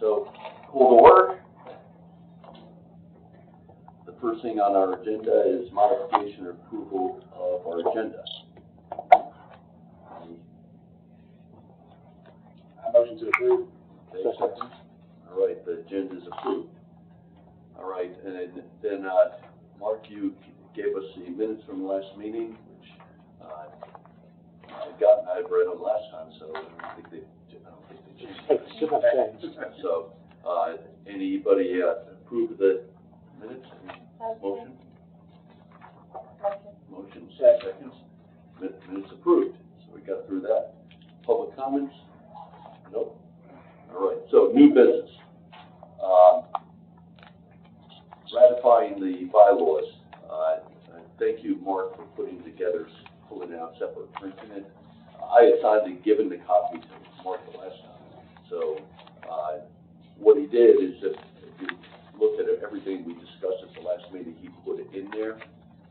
So, call to order. The first thing on our agenda is modification or approval of our agenda. Motion to approve. Okay, second. All right, the agenda is approved. All right, and then Mark, you gave us the minutes from the last meeting, which I've read them last time, so I don't think they changed. It should have changed. So, anybody approve of the minutes? Motion? Motion, seconds. Minutes approved. So we got through that. Public comments? Nope. All right, so new business. Ratifying the bylaws. Thank you, Mark, for pulling out separate, printing it. I had signed and given the copy to Mark the last time. So what he did is, if you looked at everything we discussed at the last meeting, he put it in there.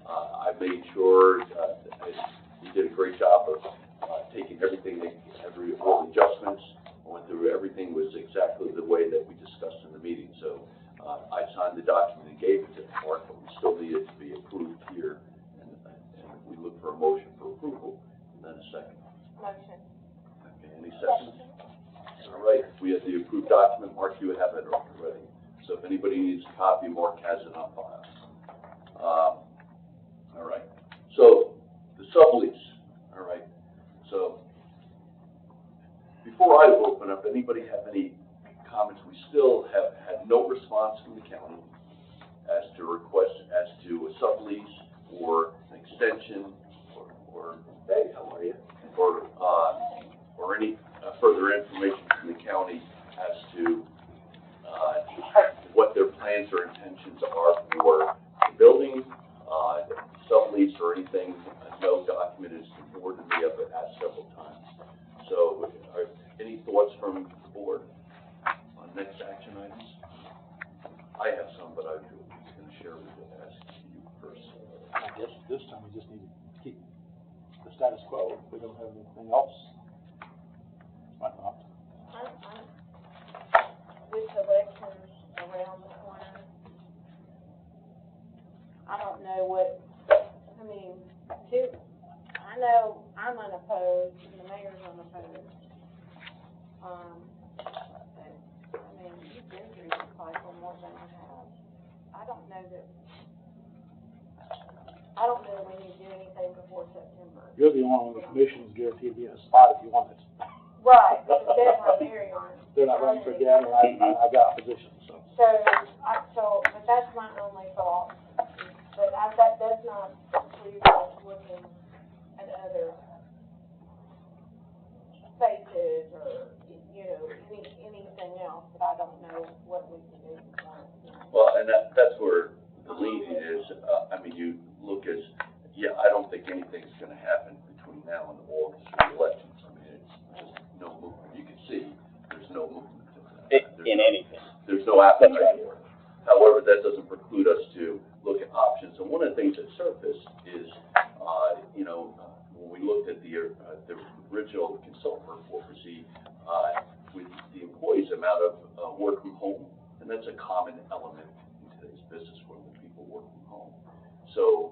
I made sure he did a great job of taking everything, all the adjustments. I went through everything was exactly the way that we discussed in the meeting. So I signed the document and gave it to Mark, but we still need it to be approved here. And we look for a motion for approval, and then a second. Motion. Okay, any seconds? All right, we have the approved document. Mark, you have it already. So if anybody needs a copy, Mark has it on file. All right, so the sublease. All right, so before I open up, anybody have any comments? We still have had no response from the county as to requests as to a sublease or an extension or hey, how are you? Or any further information from the county as to what their plans or intentions are for the building, sublease or anything. No document is forwarded to me. I've asked several times. So, any thoughts from the board on next action items? I have some, but I'm going to share with you first. I guess this time we just need to keep the status quo. If we don't have anything else. My thought. With elections around the corner, I don't know what, I mean, I know I'm unopposed and the mayor's unopposed. But, I mean, you've been through this cycle more than I have. I don't know that we need to do anything before September. You're the only one on the commission who's guaranteed being a spot if you want it. Right, but the deadline Mary on. They're not running for again, and I got opposition, so. But that's my only thought. But that does not include us looking at other spaces or, anything else, but I don't know what we can do. Well, and that's where the leaning is. I mean, you look as, I don't think anything's going to happen between now and the August elections. I mean, it's just no movement. You can see there's no movement in anything. There's no appetite for it. However, that doesn't preclude us to look at options. And one of the things that surfaced is, when we looked at the original consultant report, we see with the employees' amount of work from home, and that's a common element in today's business world when people work from home. So,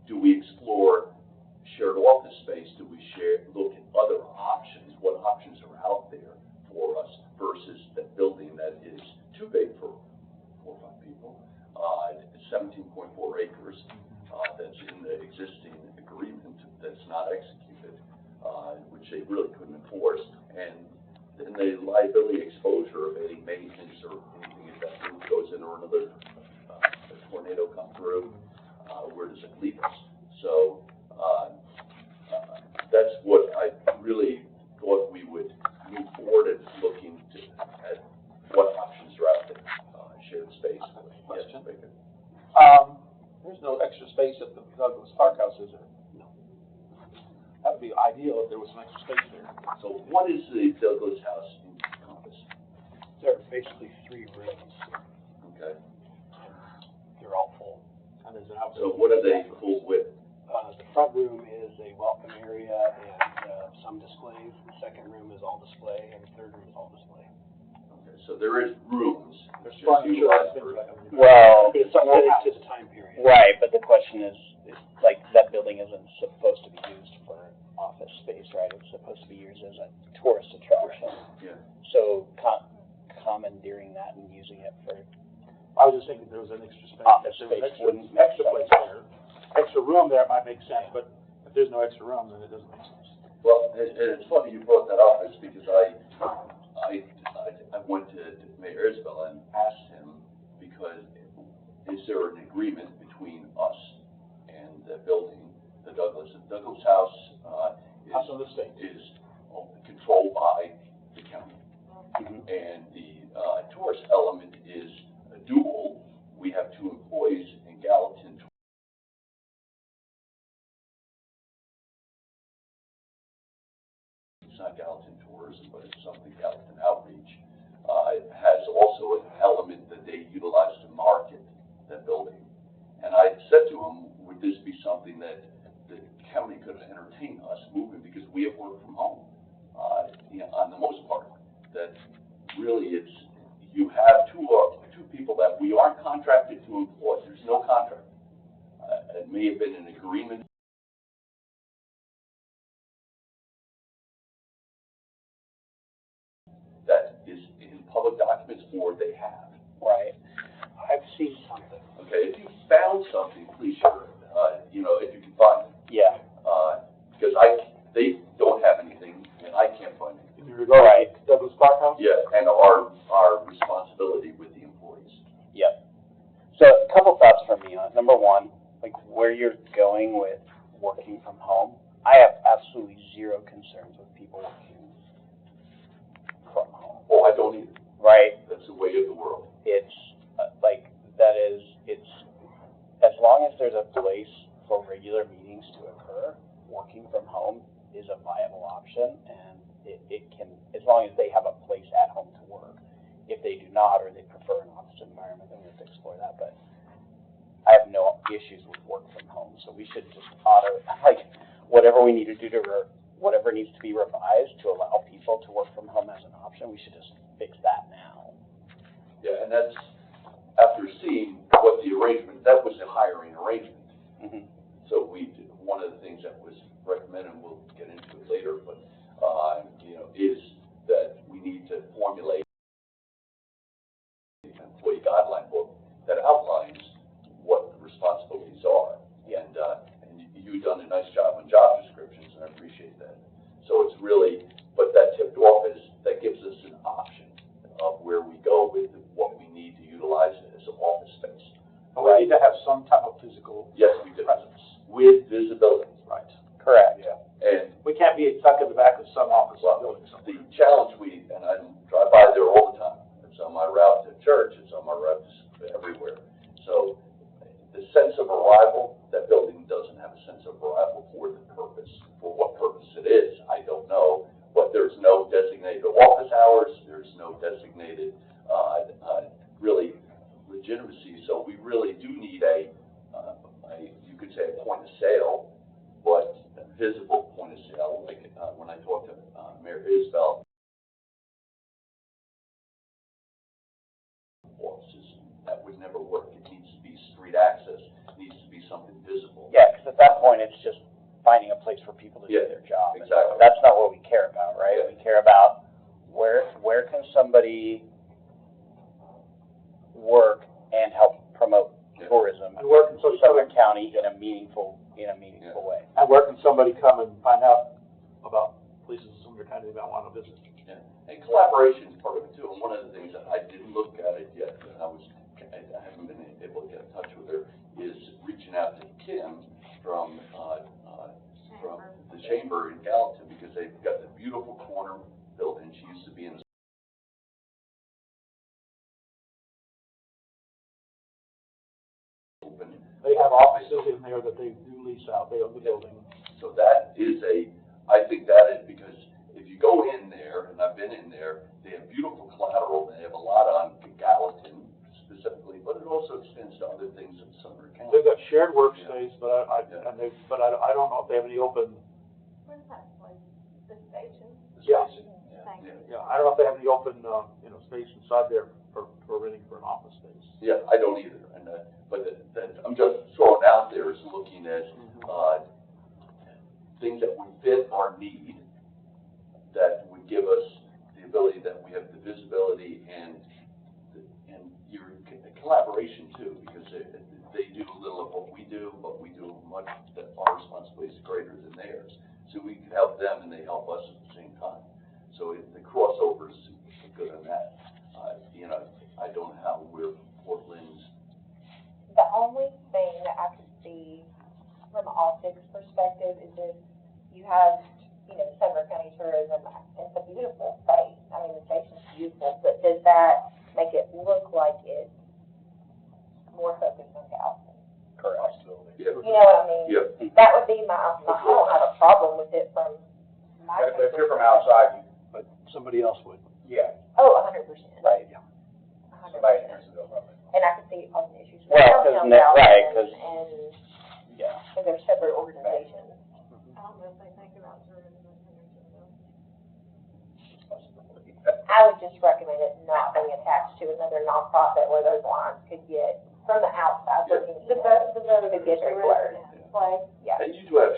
do we explore shared office space? Do we look at other options? What options are out there for us versus the building that is too big for 4 or 5 people? 17.4 acres that's in the existing agreement that's not executed, which they really couldn't enforce, and then the liability exposure of any maintenance or anything if that roof goes in or another tornado come through, where does it leave us? So that's what I really thought we would move forward at looking at what options are out there. Shared space. Question. Yes, There's no extra space at the Douglas Park House, is there? No. That would be ideal if there was some extra space there. so what is the Douglas House encompass? There are basically 3 rooms. Okay. They're all full. And there's an outdoor. So what are they full with? The front room is a welcome area and some displays. The second room is all display, and the third room is all display. Okay, So there is rooms. There's just furniture and utilized things for- like that. Well, But it's limited to the time period. right, but the question is, like, that building isn't supposed to be used for office space, right? It's supposed to be used as a tourist attraction. Yeah. So commandeering that and using it for, I was just thinking there was an extra space. Office If there was space wouldn't make extra sense. place there, extra room there, it might make sense, but if there's no extra room, then it doesn't make sense. Well, and it's funny you brought that up, is because I went to Mayor Isbell and asked him, because is there an agreement between us and the building, the Douglas House, House of the state. is controlled by the county. Mhm. And the tourist element is a dual. We have 2 employees in Gallatin. It's not Gallatin Tourism, but it's something Gallatin Outreach. It has also an element that they utilize to market that building. And I said to him, would this be something that the county could entertain us moving, because we have work from home, on the most part. That really you have two people that we aren't contracted to employ. There's no contract. It may have been an agreement. That is in public documents, or they have. right? I've seen something. Okay, if you found something, please share it. If you can find it. Yeah, Because they don't have anything, and I can't find anything. In regard Right. to Douglas Park House? Yeah, and our responsibility with the employees. yep. So a couple thoughts from me on it. Number one, like where you're going with working from home, I have absolutely zero concerns with people working from home, Oh, I don't either. right? That's the way of the world. It's it's as long as there's a place for regular meetings to occur, working from home is a viable option, and it can, as long as they have a place at home to work. If they do not, or they prefer an office environment, then we have to explore that, but I have no issues with work from home, so we should just whatever we need to do whatever needs to be revised to allow people to work from home as an option, we should just fix that now. Yeah, and that's after seeing what the arrangement, that was a hiring arrangement. Mm-hmm. So one of the things that was recommended, we'll get into it later, but, is that we need to formulate an employee guideline book that outlines what the responsibilities are. And you've done a nice job on job descriptions, and I appreciate that. So it's really, but that tipped off that gives us an option of where we go with what we need to utilize as an office space. And we need to have some type of physical Yes, we do. presence. With visibility. Right. Correct. Yeah. And We can't be stuck in the back of some office building somewhere. the challenge and I drive by there all the time. It's on my route to church, it's on my route to everywhere. So the sense of arrival, that building doesn't have a sense of arrival for the purpose. For what purpose it is, I don't know. But there's no designated office hours, there's no designated, really legitimacy. So we really do need you could say a point of sale, but a visible point of sale. Like when I talked to Mayor Isbell, offices, that would never work. It needs to be street access. It needs to be something visible. Yeah, because at that point, it's just finding a place for people to do Yeah, their job. And exactly. that's not what we care about, right? Yeah. We care about where can somebody work and help promote Yeah. tourism And where can in Sumner County in a meaningful Yeah. way. And where can somebody come and find out about places in Sumner County they might want to visit? Yeah. And collaboration is part of it too. And one of the things that I didn't look at it yet, and I haven't been able to get in touch with her, is reaching out to Kim from the Chamber in Gallatin, because they've got the beautiful corner building. She used to be in open. They have offices in there that they do lease out, they own the building. So that is I think that is, because if you go in there, and I've been in there, they have beautiful collateral, they have a lot on Gallatin specifically, but it also extends to other things in Sumner County. They've got shared workspace, but I don't know if they have any open. What is that place? The station? Yeah. Same thank you. Yeah, I don't know if they have any open, space inside there for renting for an office space. Yeah, I don't either, and, but I'm just throwing out there is looking at, things that would fit our need, that would give us the ability that we have the visibility and your collaboration too, because they do a little of what we do, but we do much that our responsibility is greater than theirs. So we can help them and they help us at the same time. So the crossover is good on that. I don't know how we're Portland's. The only thing that I could see from an optics perspective is if you have, Sumner County tourism, it's a beautiful space. I mean, the station's beautiful, but does that make it look like it's more focused on Galveston? Correct. Yeah. You know what I mean? Yeah. That would be I don't have a problem with it from my. If you're from outside, but somebody else would. Yeah. Oh, 100%. Right. 100%. Somebody has to go from it. And I can see it causing issues. with Well, downtown right, Galveston 'cause- And, Yeah. because they're separate organizations. I don't know if they think about tourism in Henderson. I would just recommend it not being attached to another nonprofit where those lines could get, from the outside looking in, could get very blurred. Place, Yeah. And you do have,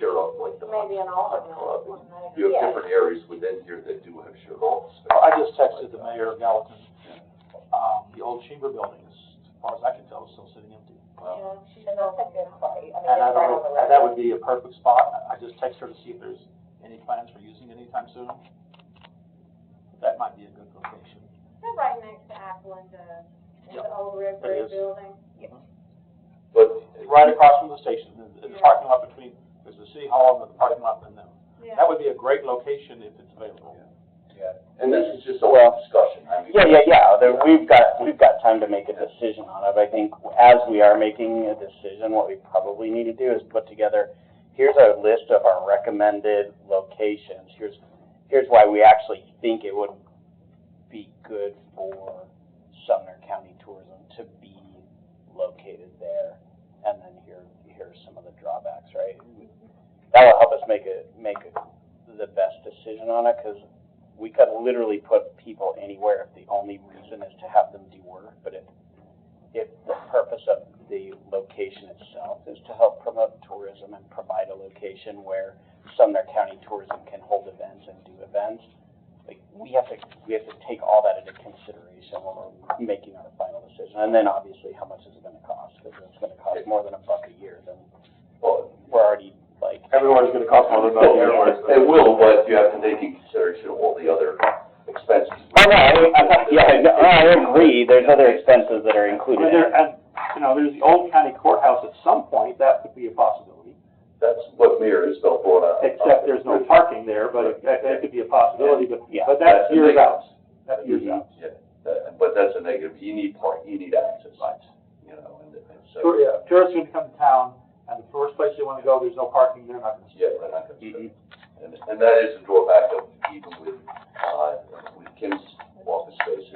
shared office, like the maybe an Hunt alternate. Club. one night. You have Yeah. different areas within here that do have shared office space. I just texted the mayor of Gallatin. The old chamber building is, as far as I can tell, is still sitting empty. Wow. And that's a good play. I mean, And it's right on the road. that would be a perfect spot. I just texted her to see if there's any plans for using it anytime soon. That might be a good location. They're right next to Apple and the old Red It Brick is. building. But. Right across from the station, in the Yeah. parking lot between, there's the city hall and the parking lot and them. Yeah. That would be a great location if it's available. Yeah, and this is just a Well, discussion, I mean. Yeah. We've got time to make a decision on it. I think as we are making a decision, what we probably need to do is put together, here's our list of our recommended locations. Here's why we actually think it would be good for Sumner County Tourism to be located there. And then here's some of the drawbacks, right? That will help us make the best decision on it, because we could literally put people anywhere if the only reason is to have them do work. But if the purpose of the location itself is to help promote tourism and provide a location where Sumner County Tourism can hold events and do events, like we have to take all that into consideration when we're making our final decision. And then obviously how much is it going to cost? Because if it's going to cost more than $1 a year, then Well, we're already like. Everywhere's gonna cost more than $1 a year. it will, but you have to take in consideration all the other expenses. Oh, no, I agree. There's other expenses that are included. There's the old county courthouse at some point, that could be a possibility. That's what Mayor Isbell brought up. Except there's no parking there, but that could be a possibility, Yeah. but that's That's years a out. That's years out. Yeah, but that's a negative, you need access. Right. And so. Tourists who come to town, and the first place they wanna go, there's no parking, they're not gonna. Yeah, they're not gonna do it. And that is a drawback of even with Kim's office space,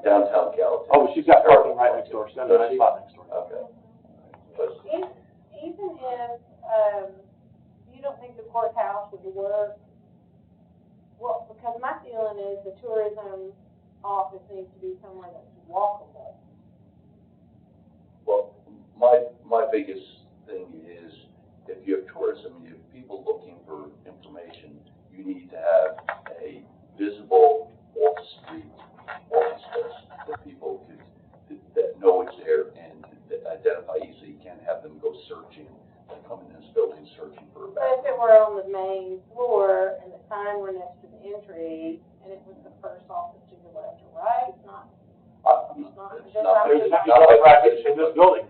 downtown Gallatin. Oh, she's got parking right next door, she's got a nice spot next door. Okay. But, Even if, you don't think the courthouse would work, well, because my feeling is the tourism office needs to be somewhere that's walkable. well, my biggest thing is, if you have tourism, you have people looking for information, you need to have a visible off-street office space that people that know it's there and that identify easily. You can't have them go searching, and come in this building searching for a But if bathroom. it were on the main floor and the sign were next to the entry, and it was the first office to the left or right, it's not. It's not. There's nothing right in this building.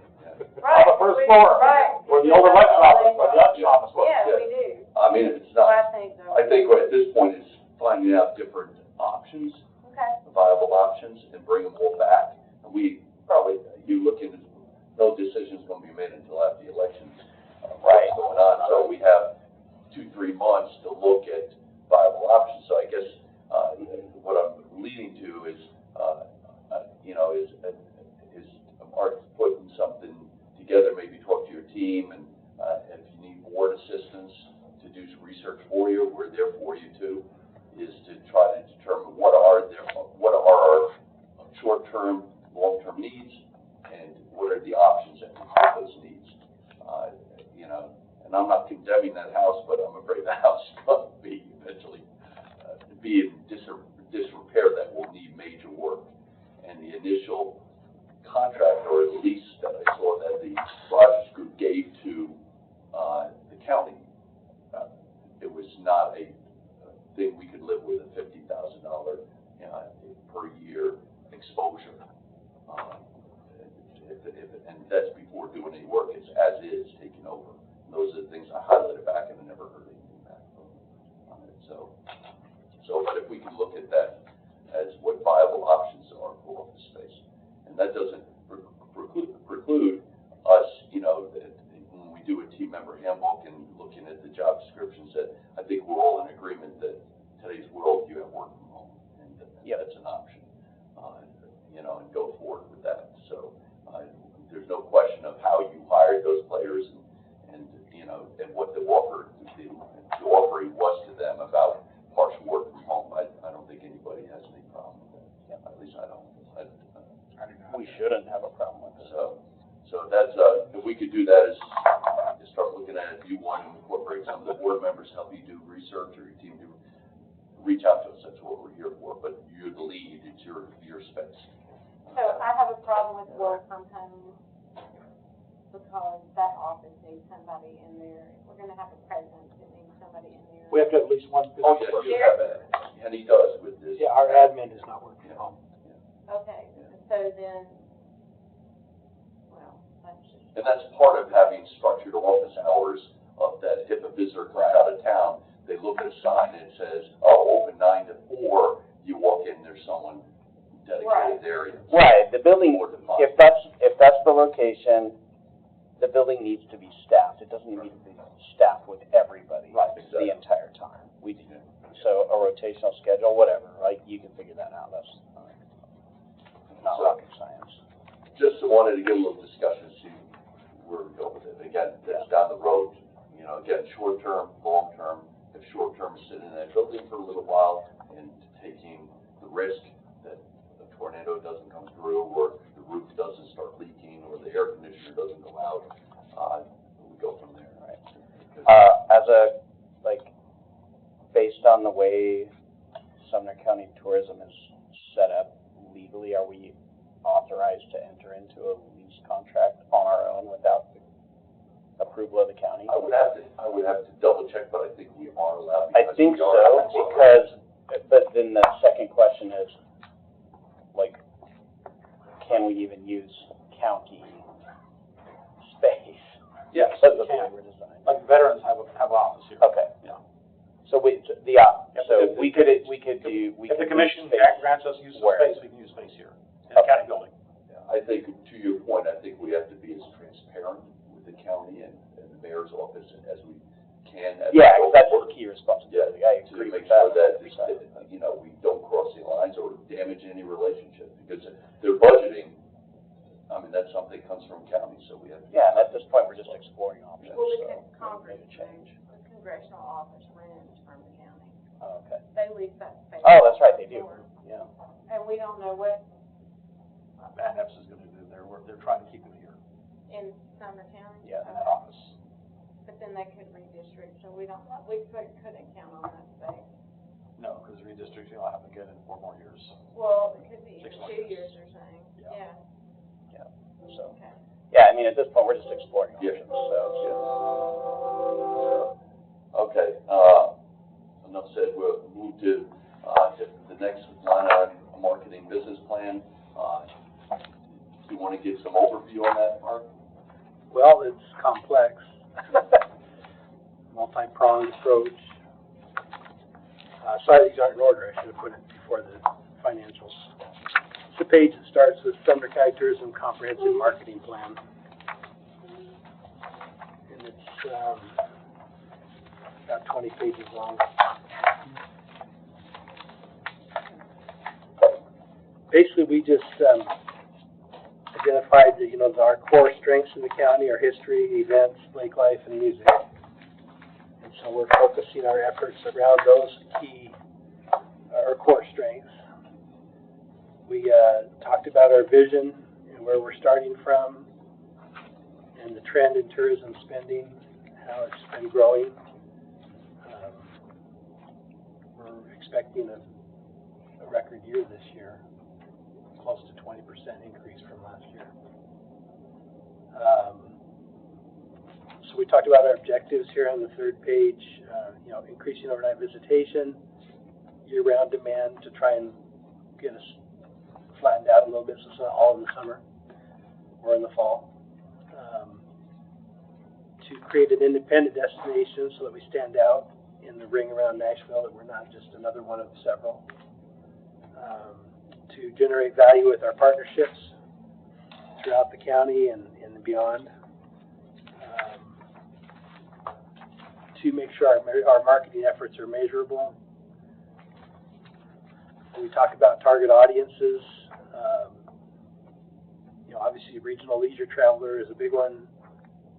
Right. On the first floor, Right. where the old election office, where the election office was. Yeah, we do. I mean, it's So not, I think though. I think right at this point is finding out different options, Okay. viable options, and bring them all back. And we probably, you look into, no decision's gonna be made until after the elections. Right. What's going on, so we have 2-3 months to look at viable options. So I guess, what I'm leading to is, is Art putting something together, maybe talk to your team, and, if you need board assistance to do some research for you, we're there for you too, is to try to short-term, long-term needs, and what are the options that meet those needs. You know, and I'm not condemning that house, but I'm afraid the house will be eventually be in disrepair that will need major work. And the initial contract or lease that I saw that the Rogers Group gave to the county, it was not a thing we could live with, a $50,000 per year exposure. And that's before doing any work. It's as is, taking over. And those are the things I highlighted back, and I never heard anything back from it. So, but if we can look at that as what viable options are for office space, and that doesn't preclude us, you know, that when we do a team member handbook and looking at the job descriptions, that I think we're all in agreement that today's world you have work from home, and that's an option, you know, and go forward with that. So there's no question of how you hired those players and you know, and what the offering was to them about partial work from home. I don't think anybody has any problem with that. Yeah, at least I don't. We shouldn't have a problem with it. So that's, if we could do that, is start looking at it. If you want to incorporate some of the board members, help you do research, or your team do, reach out to us. That's what we're here for. But you're the lead. It's your space. So I have a problem with work from home because that office needs somebody in there. If we're gonna have a presence, it needs somebody in there. We have to have at least one. Oh, yes, you have that. And he does with this. Yeah, our admin does not work from home. Okay, so then, well, that's just. And that's part of having structured office hours, of that if a visitor comes out of town, they look at a sign and it says, oh, open 9 to 4, you walk in, there's someone dedicated area. Right, the building, if that's the location, the building needs to be staffed. It doesn't need to be staffed with everybody the entire time. We do. So a rotational schedule, whatever, right? You can figure that out. That's not rocket science. Just wanted to get a little discussion, see where we go with it. Again, that's down the road. You know, again, short term, long term. If short term is sitting in that building for a little while and taking the risk that a tornado doesn't come through, or the roof doesn't start leaking, or the air conditioner doesn't go out, we go from there. Right. Based on the way Sumner County tourism is set up legally, are we authorized to enter into a lease contract on our own without the approval of the county? I would have to double check, but I think we are allowed. I think so, but then the second question is, like, can we even use county space? Yes, Because of the we way can. we're designed. Like veterans have an office here. Okay. Yeah. So we could do. If the commission grants us use of space, we can use space here in the county building. I think, to your point, I think we have to be as transparent with the county and the mayor's office as we can. Yeah, that's a key responsibility. I To agree make with sure that. that, you know, we don't cross the lines or damage any relationship, because their budgeting, I mean, that's something that comes from county, so we have to. Yeah, and at this point, we're just exploring options. Well, So because Congress, maybe change. the congressional office rents from the county. Oh, okay. They lease that space. Oh, that's right, they do. Yeah. And we don't know what ANEPS is gonna do their work. They're trying to keep them here in Sumner County. Yeah. in that office. But then they could redistrict, so we couldn't count on that space. No, because redistricting will happen again in 4 more years. Well, it could be 6 even more 2 years, they're saying, Yeah. yeah. So, Okay. yeah, I mean, at this point, we're just exploring Yeah. options, so. Okay, enough said, we'll move to the next line item, marketing business plan. Do you want to give some overview on that, Mark? Well, it's complex, multi-pronged approach. Sorry, these aren't in order. I should have put it before the financials. It's the page that starts with Sumner County Tourism Comprehensive Marketing Plan. And it's about 20 pages long. Basically, we just identified the, our core strengths in the county, our history, events, lake life, and music. And so we're focusing our efforts around those key, our core strengths. We talked about our vision and where we're starting from, and the trend in tourism spending, how it's been growing. We're expecting a record year this year, close to 20% increase from last year. So we talked about our objectives here on the third page, increasing overnight visitation, year-round demand to try and get us flattened out a little bit, so it's not all in the summer or in the fall. To create an independent destination so that we stand out in the ring around Nashville, that we're not just another one of several. To generate value with our partnerships throughout the county and beyond. To make sure our marketing efforts are measurable. We talk about target audiences. Obviously, regional leisure traveler is a big one,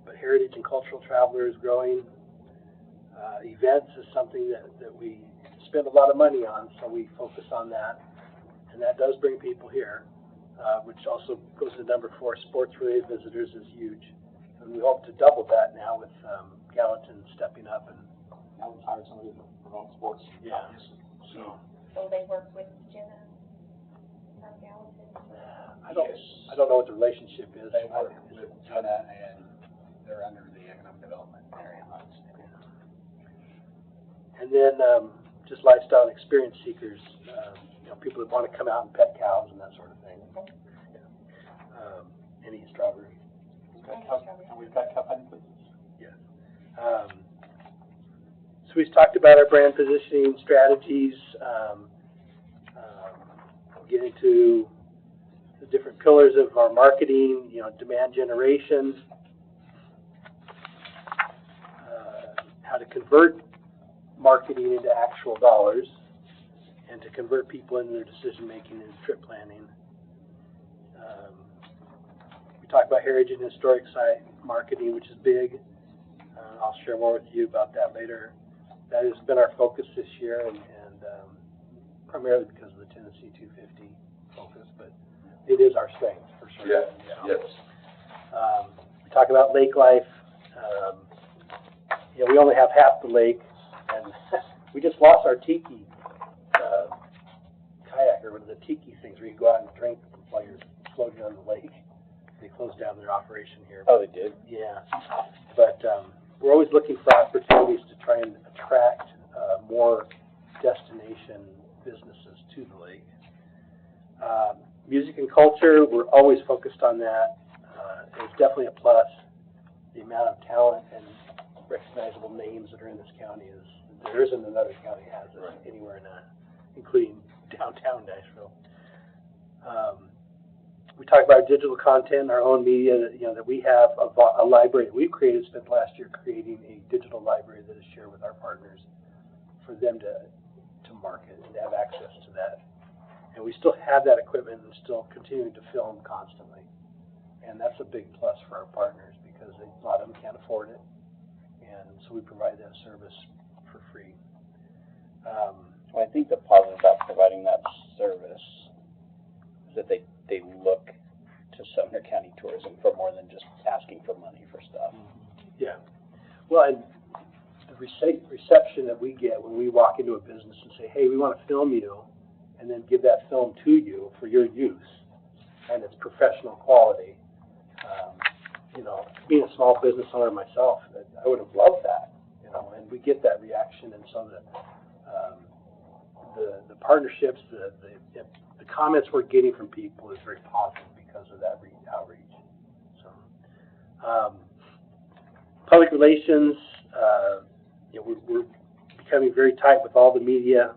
but heritage and cultural traveler is growing. Events is something that we spend a lot of money on, so we focus on that, and that does bring people here, which also goes to number 4. Sports-related visitors is huge, and we hope to double that now with Gallatin stepping up and Gallatin's hired somebody to promote sports. Yeah. So Will they work with Jenna from Gallatin? I don't know what the relationship is. They work with Jenna, and they're under the economic development. And then just lifestyle and experience seekers, people that want to come out and pet cows and that sort of thing. Yeah. And eat strawberries. And we've got cup hunting places. Yeah. So we've talked about our brand positioning strategies. We'll get into the different pillars of our marketing, demand generation, how to convert marketing into actual dollars, and to convert people into their decision making and trip planning. We talk about heritage and historic site marketing, which is big. I'll share more with you about that later. That has been our focus this year, and primarily because of the Tennessee 250 focus, but it is our strength for sure. Yeah, yes. We talk about lake life. We only have half the lake, and we just lost our tiki kayak, or one of the tiki things where you go out and drink while you're floating on the lake. They closed down their operation here. Oh, they did? Yeah, but we're always looking for opportunities to try and attract more destination businesses to the lake. Music and culture, we're always focused on that. It's definitely a plus. The amount of talent and recognizable names that are in this county there isn't another county that has it anywhere in that, including downtown Nashville. We talk about digital content, our own media, that we have a library we've created, spent last year creating a digital library that is shared with our partners for them to market and to have access to that. And we still have that equipment and still continuing to film constantly. And that's a big plus for our partners because a lot of them can't afford it. And so we provide that service for free. Well, I think the positive about providing that service is that they look to Sumner County Tourism for more than just asking for money for stuff. Yeah. Well, and the reception that we get when we walk into a business and say, hey, we want to film you, and then give that film to you for your use, and it's professional quality. Being a small business owner myself, I would have loved that, and we get that reaction, and so the partnerships, the comments we're getting from people is very positive because of that outreach. So, public relations, we're becoming very tight with all the media.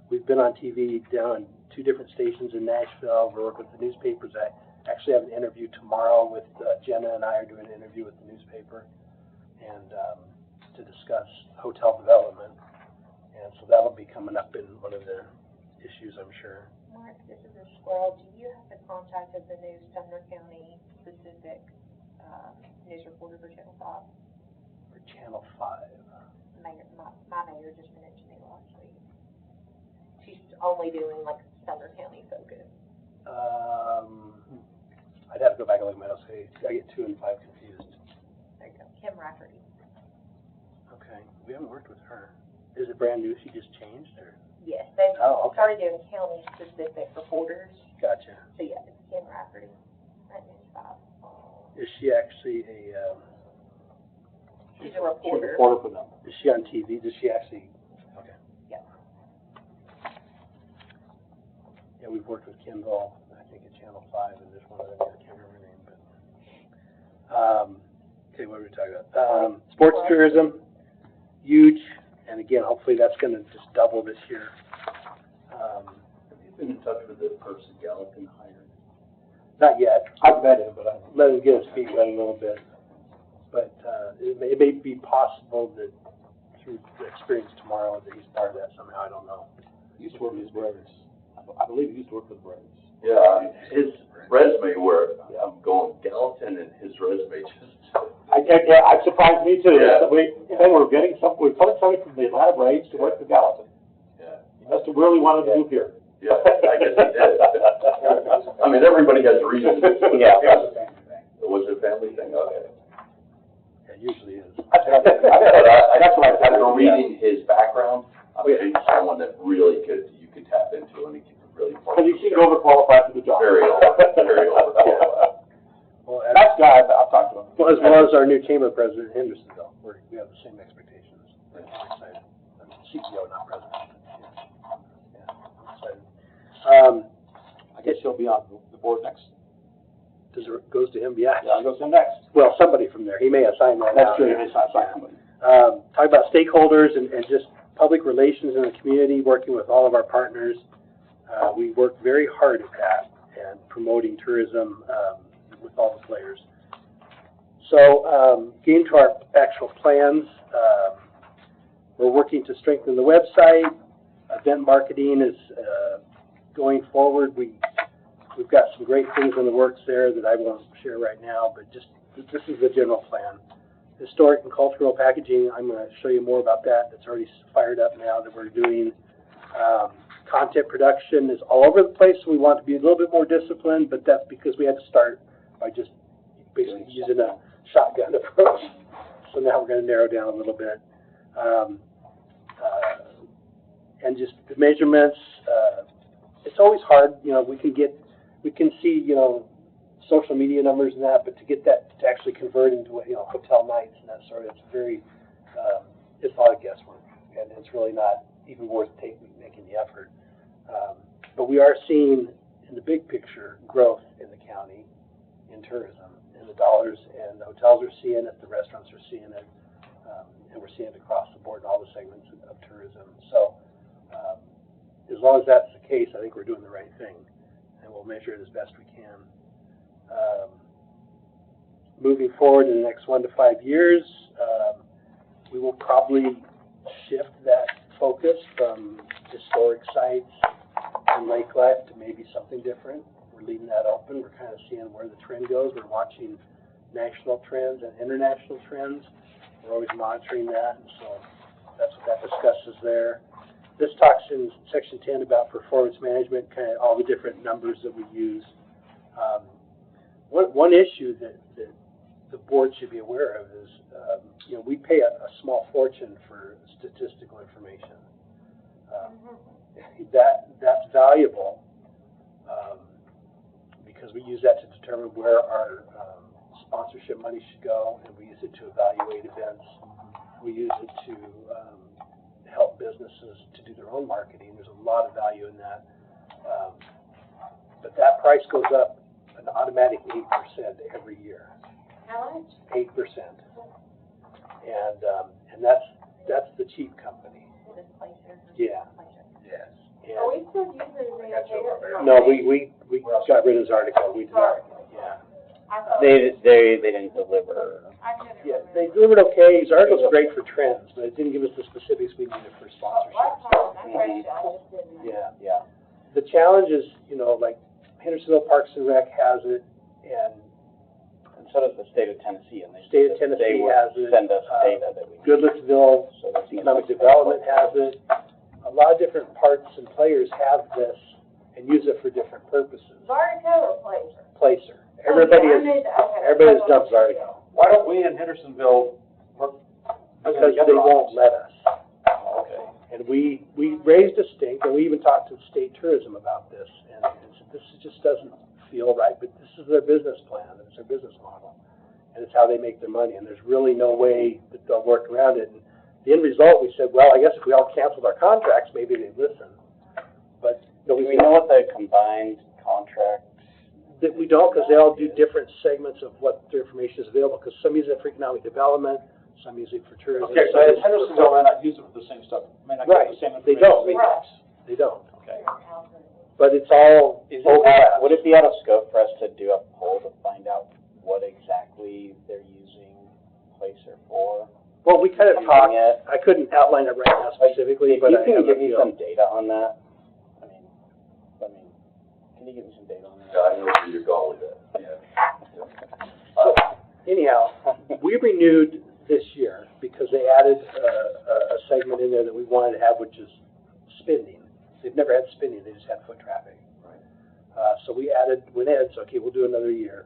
We've been on TV down 2 different stations in Nashville. We're working with the newspapers. I actually have an interview tomorrow with Jenna, and I are doing an interview with the newspaper, and to discuss hotel development. And so that'll be coming up in one of the issues, I'm sure. Mark, this is a squirrel. Do you have the contact of the new Sumner County specific news reporter for Channel 5? For Channel 5. My mayor just mentioned me last week. She's only doing Sumner County focus. I'd have to go back and look at my notes. I get 2 and 5 confused. There you go, Kim Rafferty. Okay, we haven't worked with her. Is it brand new? She just changed, or? Yes, they've Oh, okay. started doing county-specific reporters. Gotcha. So yeah, it's Kim Rafferty, right news 5. Is she actually a? She's a reporter. Reporter for them. Is she on TV? Does she actually? Okay. Yeah. Yeah, we've worked with Kimball, I think at Channel 5, and there's one other there, I can't remember her name, but. Okay, what were we talking about? Sports tourism, huge, and again, hopefully that's going to just double this year. Have you been in touch with the person Gallatin hired? Not yet. I've met him, but I don't. Let him get his feet wet a little bit. But it may be possible that through the experience tomorrow that he's part of that somehow. I don't know. He used to work with his brothers. I believe he used to work with the brothers. Yeah, his resume where I'm going Gallatin and his resume just. It surprised me too. Yeah. We're getting somebody from the Atlanta Braves to work for Gallatin. Yeah. He must have really wanted to move here. Yeah, I guess he did. I mean, everybody has a reason. Yeah. Was it a family thing? Okay. Yeah, it usually is. But That's what I said. after reading his background, I mean, he's someone that really you could tap into, and he could really. Because he seemed overqualified for the job. Very overqualified. Well, Nice guy, I've talked to him. well, as well as our new chamber president, Hendersonville. We have the same expectations. I'm excited. I'm CEO, not president. Yeah, I'm excited. I guess he'll be on the board next. Goes to him? Yeah. Yeah, he goes to him next. Well, somebody from there. He may assign that That's out. true, it's not somebody. Talk about stakeholders and just public relations in the community, working with all of our partners. We work very hard at that and promoting tourism with all the players. So getting to our actual plans, we're working to strengthen the website. Event marketing is going forward. We've got some great things in the works there that I won't share right now, but just this is the general plan. Historic and cultural packaging, I'm going to show you more about that. That's already fired up now that we're doing. Content production is all over the place, so we want to be a little bit more disciplined, but that's because we had to start by just basically using a shotgun approach. So now we're going to narrow down a little bit. And just the measurements, it's always hard, we can see, social media numbers and that, but to get that to actually convert into, hotel nights and that sort of, it's a lot of guesswork, and it's really not even worth making the effort. But we are seeing, in the big picture, growth in the county in tourism, in the dollars, and the hotels are seeing it, the restaurants are seeing it, and we're seeing it across the board in all the segments of tourism. So as long as that's the case, I think we're doing the right thing, and we'll measure it as best we can. Moving forward in the next 1 to 5 years, we will probably shift that focus from historic sites and lake life to maybe something different. We're leaving that open. We're kind of seeing where the trend goes. We're watching national trends and international trends. We're always monitoring that, and so that's what that discusses there. This talks in section 10 about performance management, kind of all the different numbers that we use. One issue that the board should be aware of is, we pay a small fortune for statistical information. That's valuable because we use that to determine where our sponsorship money should go, and we use it to evaluate events. We use it to help businesses to do their own marketing. There's a lot of value in that. But that price goes up an automatic 8% every year. How much? 8%. And that's the cheap company. This placer. Yeah. Yes. Are And we still using the newspaper? no, we got rid of this article. We Sorry. yeah. I thought. They didn't deliver. I couldn't Yeah, remember. they delivered okay. His article's great for trends, but it didn't give us the specifics we needed for sponsorship. Last time, I read it, I just didn't. Yeah. Yeah. The challenge is, like Hendersonville Parks and Rec has it, and And so does the state of Tennessee, and State of Tennessee has it. Send us data that we need. Goodlettsville So there's Economic Development has it. A lot of different parts and players have this and use it for different purposes. Bartico or Placer? Placer. everybody's dump's already gone. Why don't we in Hendersonville work? Because they won't let us. Okay. And we raised a stink, and we even talked to state tourism about this, and said, this just doesn't feel right, but this is their business plan, and it's their business model, and it's how they make their money, and there's really no way that they'll work around it. And the end result, we said, well, I guess if we all canceled our contracts, maybe they'd listen. But Do we know what the combined contract? that we don't, because they all do different segments of what their information is available, because some use it for economic development, some use it for tourism. Okay, so Hendersonville may not use it for the same stuff, may not Right, get the same they information. don't. They don't. Okay. But it's all overlap. Would it be out of scope for us to do a poll to find out what exactly they're using Placer for? Well, we kind of talked, Using it? I couldn't outline it right now specifically, If but you I can have a give me feel. some data on that, I mean, can you give me some data on that? Yeah, I know where you're going with that, So, anyhow, we renewed this year because they added a segment in there that we wanted to have, which is spending. They've never had spending, they just had foot traffic. Right. So we went in, so okay, we'll do another year.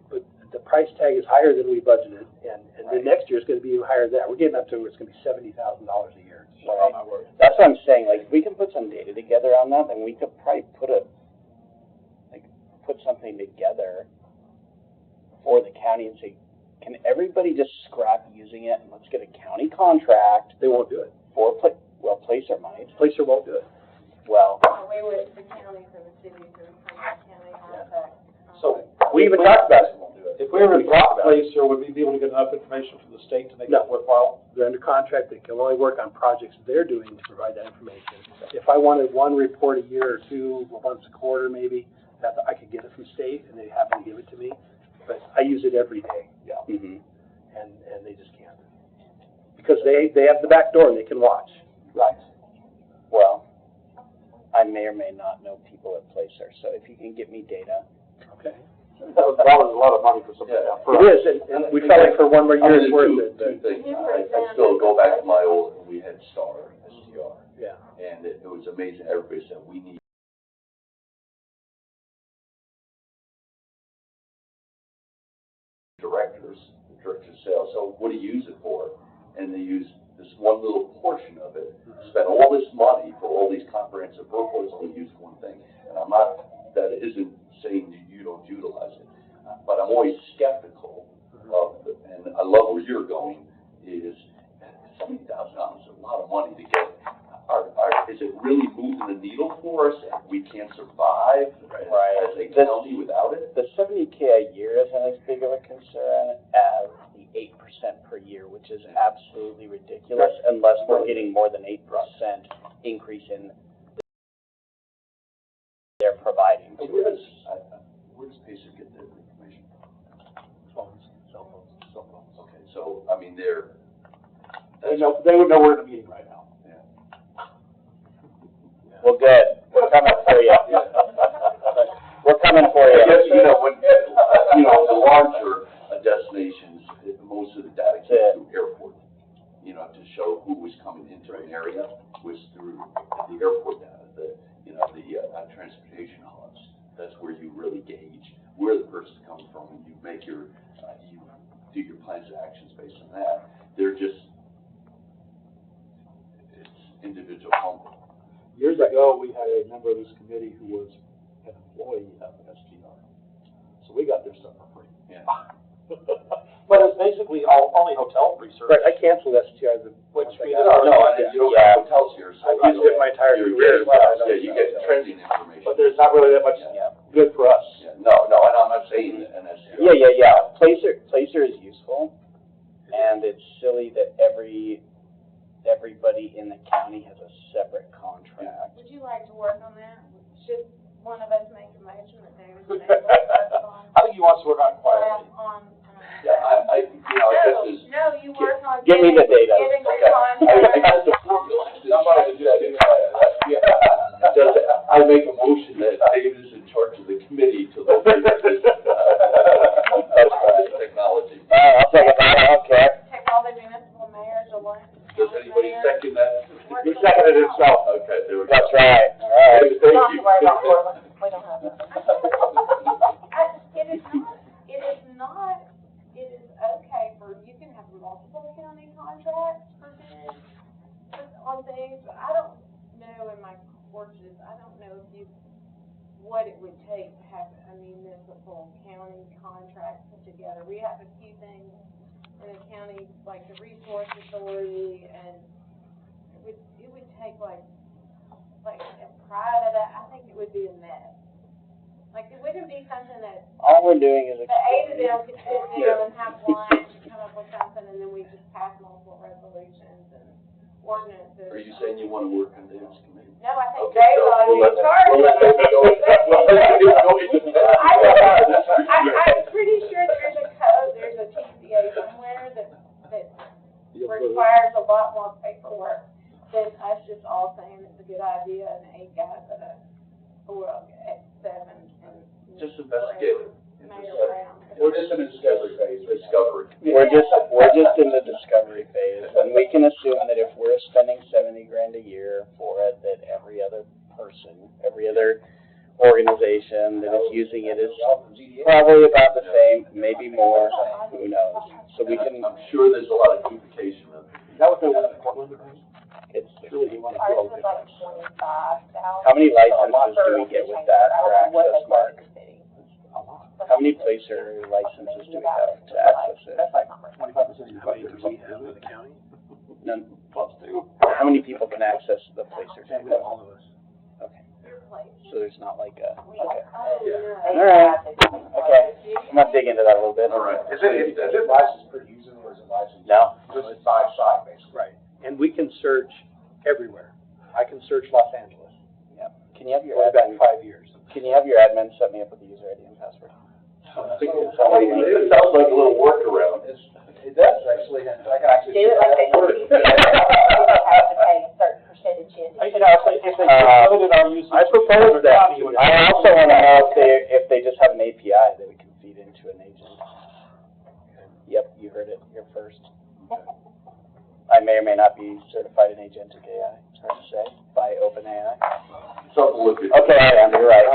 But the price tag is higher than we budgeted, and the next year is gonna be even higher than that. We're getting up to where it's gonna be $70,000 a year. Right. That's what I'm saying, like, if we can put some data together on that, then we could probably put something together for the county and say, can everybody just scrap using it and let's get a county contract They won't do it. for, Placer might. Placer won't do it. Well, We would, the counties and the cities and county contract. So, We even talked about it. if we were to drop Placer, would we be able to get enough information from the state to make No. it worthwhile? They're under contract, they can only work on projects they're doing to provide that information. If I wanted one report a year or two, once a quarter maybe, I could get it from state and they'd happily give it to me. But I use it every day, mm-hmm. and they just can't. Because they have the back door and they can watch. Right. Well, I may or may not know people at Placer, so if you can get me data. Okay. That was a lot of money for somebody down It is, and we felt like for one more year it's worth it. Two things, I still go back to my old, we had STAR, STR, Yeah. and it was amazing, everybody said, we need directors of sales, so what do you use it for? And they use this one little portion of it, spend all this money for all these comprehensive reports, only use one thing. And I'm not, that isn't saying you don't utilize it, but I'm always skeptical of, and I love where you're going, is $70,000 is a lot of money to get. Is it really moving the needle for us, and we can't survive as a county without it? The $70K a year isn't as big of a concern as the 8% per year, which is absolutely ridiculous unless we're getting more than 8% increase in they're providing to Where us. does Pacer get their information from? Phones, cell phones. Okay, so, I mean, they They would know we're in a meeting right now. Well, good. We're coming for you. We're coming for you. I guess, when, the larger destinations, most of the data came through airport, to show who was coming into an area was through the airport data, the transportation hubs. That's where you really gauge where the person's coming from, and you make you do your plans of actions based on that. They're just, it's individual home. Years ago, we had a member of this committee who was an employee of STR. So we got their stuff for free. Yeah. But it's basically only hotel research. Right, I canceled STR, Which we No, and you don't have hotels here, so. I've used it my entire You're career. getting, you get trending information. But there's not really that much good for us. Yeah, no, and I'm not saying that NSCR. Yeah. Placer is useful, and it's silly that everybody in the county has a separate contract. Would you like to work on that? Should one of us make a motion that David may work on? I think he wants to work on it quietly. Yeah, I this is. No, you work on. Give me the data. Getting the Okay. I got contract. the formula. I make a motion that David is in charge of the committee to look at this, technology. I'll take it back, I don't care. Take all the municipal mayors or one. Does anybody second that? He seconded himself. Okay, there we go. That's right, all right. Thank you. Don't worry about Portland, we don't have that. I is, I don't know what it would take to have a municipal county contract put together. We have a few things in the county, like the resource authority, and it would take like a private, I think it would be a mess. Like, it wouldn't be something that All we're doing is the eight of them could sit down and have lunch and come up with something, and then we just pass multiple resolutions and ordinances. Are you saying you want to work on this committee? No, I think Okay, so J-Lo we'll is in charge we'll of let that go. We'll let that go into that. I'm pretty sure there's a code, there's a TCA somewhere that requires a lot more paperwork than us just all saying it's a good idea and 8 guys at seven and. Just investigate it. Mayor Brown. We're just in a discovery phase. Discovery. We're just in the discovery phase, and we can assume that if we're spending $70,000 a year for it, that every other person, every other organization that is using it is probably about the same, maybe more, who knows? So we can, I'm sure there's a lot of duplication of it. Is that what they want in Portland? it's, Really, he wants to Ours go was different. like 25,000. how many licenses do we get with that for access, Mark? How many placer licenses do we have to access it? That's like 25% of your How many budget do or we have in something. the county? None. Plus 2. How many people can access the placer? All of us. Okay, so there's not like a, okay. Yeah. All right. Okay, I'm gonna dig into that a little bit. All right. Is it licensed per user or is it licensed? No. Just by site, basically. Right, and we can search everywhere. I can search Los Angeles, Yeah. Can you have your going back admin, 5 years. can you have your admin set me up with the user ID and password? It sounds like a little workaround. It does actually, and I can actually. Do it like they do. You have to pay a certain percentage in. You know, if they limited our usage. I propose that. I also wanna know if they just have an API that we can feed into an agent. Yep, you heard it here first. I may or may not be certified in agentic AI, it's hard to say, by OpenAI. Something to look at. Okay, I am, you're right.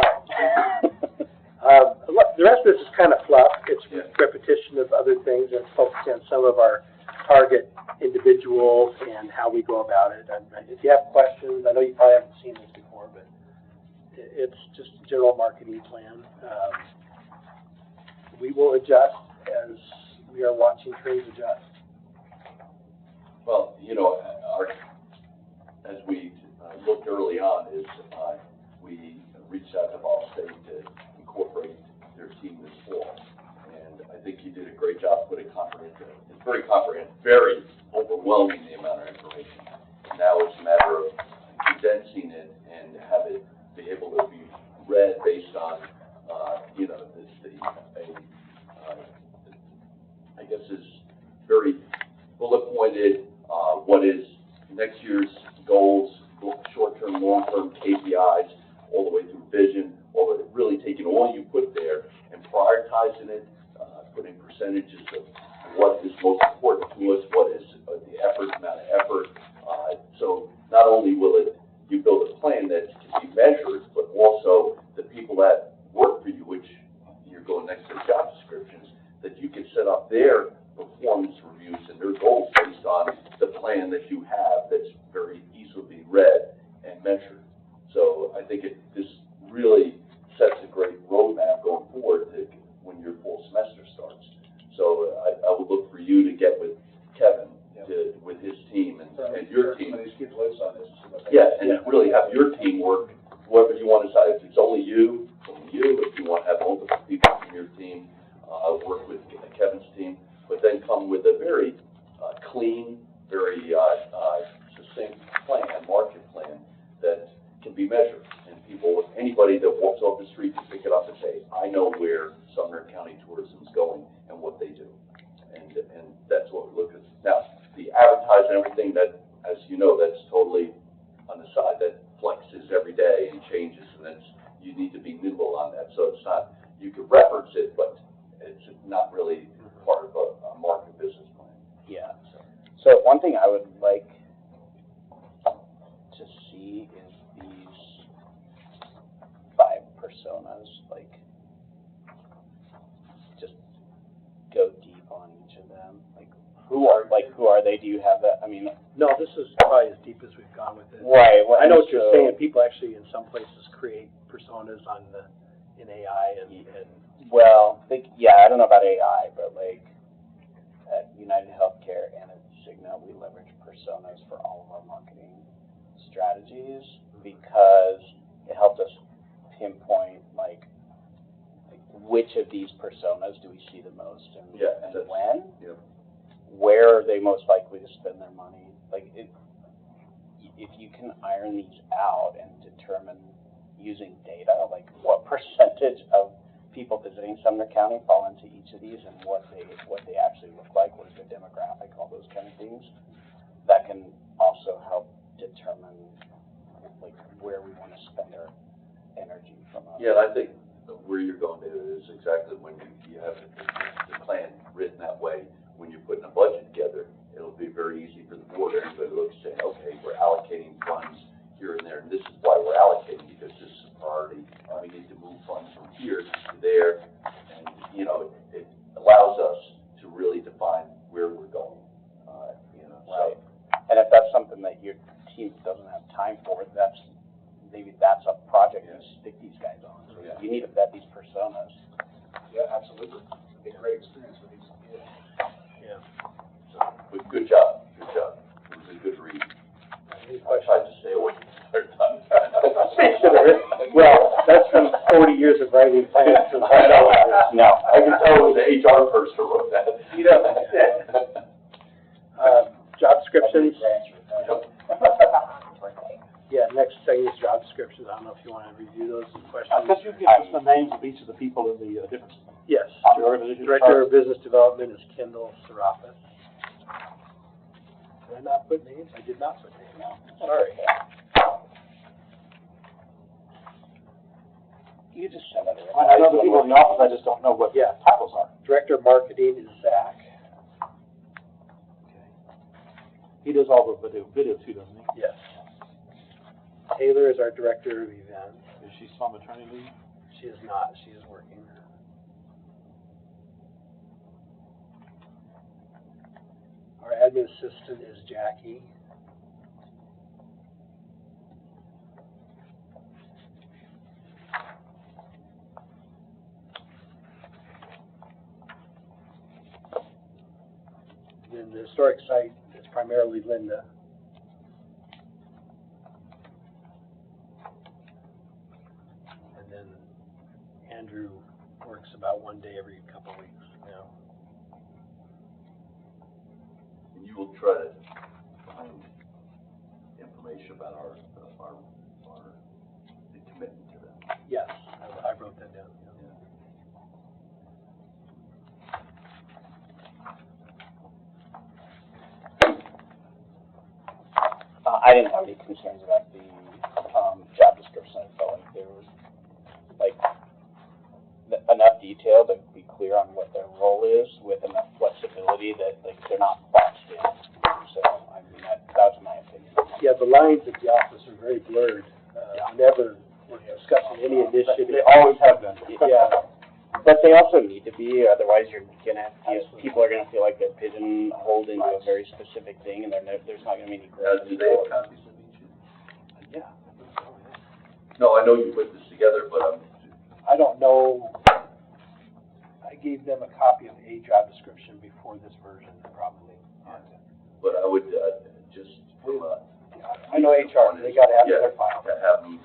The rest of this is kind of fluff. It's Yeah. repetition of other things and focusing on some of our target individuals and how we go about it. And if you have questions, I know you probably haven't seen this before, but it's just a general marketing plan. We will adjust as we are watching trends adjust. Well, as we looked early on, we reached out to Ball State to incorporate their team this fall. And I think you did a great job putting comprehensive, it's very comprehensive, very overwhelming the amount of information. Now it's a matter of condensing it and have it be able to be read based on, I guess is very bullet pointed, what is next year's goals, short-term, long-term KPIs, all the way through vision, really taking all you put there and prioritizing it, putting percentages of what is most important to us, what is the amount of effort. So not only will you build a plan that can be measured, but also the people that work for you, which you're going next to the job descriptions, that you can set up their performance reviews and their goals based on the plan that you have that's very easily read and measured. So I think this really sets a great roadmap going forward when your full semester starts. So I would look for you to get with Kevin, with his team and your team. Somebody's keep loose on this. Yeah, and really have your team work, whoever you want to decide. If it's only you, if you want to have multiple people from your team, work with Kevin's team, but then come with a very clean, very succinct plan, market plan that can be measured. And anybody that walks off the street can pick it up and say, I know where Sumner County tourism is going and what they do. And that's what we look at. Now, the advertising and everything, that, as you know, that's totally on the side. That flexes every day and changes, and you need to be nimble on that. So it's not, you can reference it, but it's not really part of a market business plan. Yeah. So one thing I would like to see is these 5 personas, like, just go deep on each of them. Like, who are they? Do you have that? I mean, No, this is probably as deep as we've gone with it. right. Well, I know what you're so- saying. People actually in some places create personas in AI and Well, I don't know about AI, but like at United Healthcare and at Cigna, we leverage personas for all of our marketing strategies because it helps us pinpoint like which of these personas do we see the most and when, where are they most likely to spend their money. Like if you can iron these out and determine using data, like what percentage of people visiting Sumner County fall into each of these and what they actually look like, what is their demographic, all those kind of things, that can also help determine like where we want to spend our energy from. Yeah, and I think where you're going to is exactly when you have the plan written that way. When you're putting a budget together, it'll be very easy for the board. Everybody looks and say, okay, we're allocating funds here and there, and this is why we're allocating, because this is a priority. We need to move funds from here to there, and it allows us to really define where we're going. Right. And if that's something that your team doesn't have time for, maybe that's a project to stick these guys on. So you need to vet these personas. Yeah, absolutely. It'd be a great experience for these kids. yeah. But good job. It was a good read. Any I tried to stay away from the third time. Well, that's from 40 years of writing plans. No, I can tell it was the HR person who wrote that. Job descriptions. Yeah, next thing is job descriptions. I don't know if you want to review those questions. Could you give us the names of each of the people in the different Yes. organizations? Director of Business Development is Kendall Serafis. Did I not put names? I did not put names. No. Sorry. You just send it. I know the people in the office, I just don't know what Yeah. titles are. Director of Marketing is Zach. He does all the video too, doesn't he? Yes. Taylor is our Director of Events. Is she still on maternity leave? She is not. She is working. Our admin assistant is Jackie. And then the historic site is primarily Linda. And then Andrew works about one day every couple of weeks now. And you will try to find information about the commitment to them. Yes, I wrote that down. I didn't have any concerns about the job description. I felt like there was enough detail to be clear on what their role is, with enough flexibility that they're not boxed in. So I mean that's my opinion. Yeah, the lines at the office are very blurred. Never were discussing any initiative. They always have been. Yeah. But they also need to be, otherwise people are gonna feel like they're pigeonholed into a very specific thing, and there's not gonna be any growth. Do they have copies of each? Yeah. No, I know you put this together, but I don't know. I gave them a copy of a job description before this version, probably. but I would just from I know HR. They got to have it in their file. to have them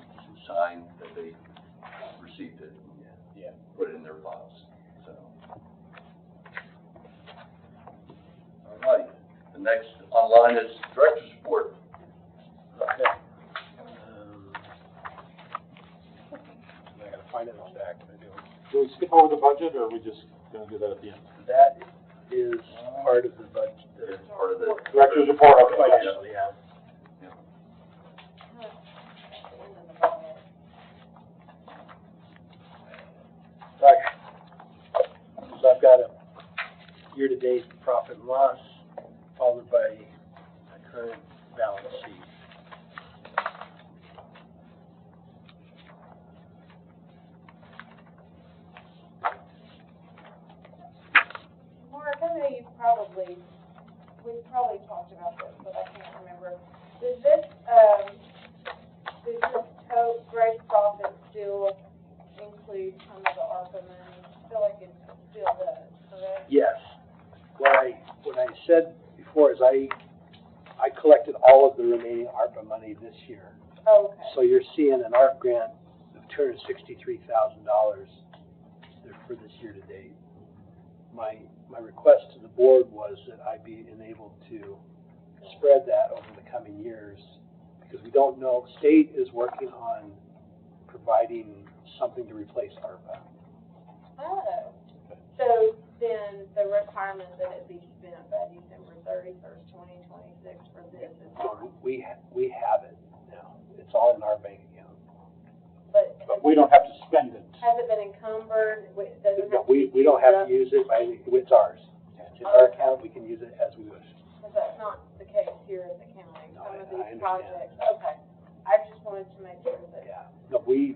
sign that they received it. Yeah. Put it in their files. So. All right. The next online is director's report. Okay. I gotta find it in the stack. I do. Do we skip over the budget, or are we just gonna do that at the end? That is part of the budget. It's part of the Director's report, okay. Financial, yeah. Okay. So I've got a year-to-date profit and loss, followed by a current balance sheet. Mark, I know you've probably we probably talked about this, but I can't remember. Does this, gross profit still include some of the ARPA money? I feel like it still does, correct? Yes. What I said before is I collected all of the remaining ARPA money this year. Okay. So you're seeing an ARP grant of $263,000 for this year to date. My request to the board was that I be enabled to spread that over the coming years, because we don't know, state is working on providing something to replace ARPA. Oh, so then the requirement that it be spent by December 31st, 2026 for this is on. We have it now. It's all in our bank account. But we don't have to spend it. has it been encumbered? It doesn't have to We be don't have to used use it, it's ours. It's in our account, we can use it as we wish. up? Because that's not the case here in the county. No, Some of I these understand. projects, okay. I just wanted to make sure that. Yeah. No, we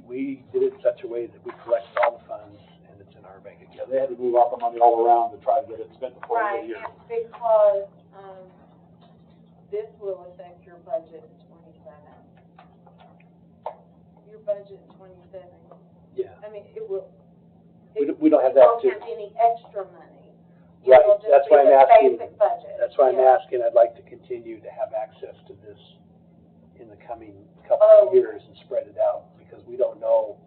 did it in such a way that we collected all the funds and it's in our bank account. They had to move all the money all around to try to get it spent before the Right, end of the year. and because, this will affect your budget in 27. Your budget in 27, Yeah. I mean, it will. We don't have You that won't to. have any extra money. It Right, will just that's be why I'm the asking. basic budget. That's why I'm Yeah. asking, I'd like to continue to have access to this in the coming couple Oh. of years and spread it out, because we don't know,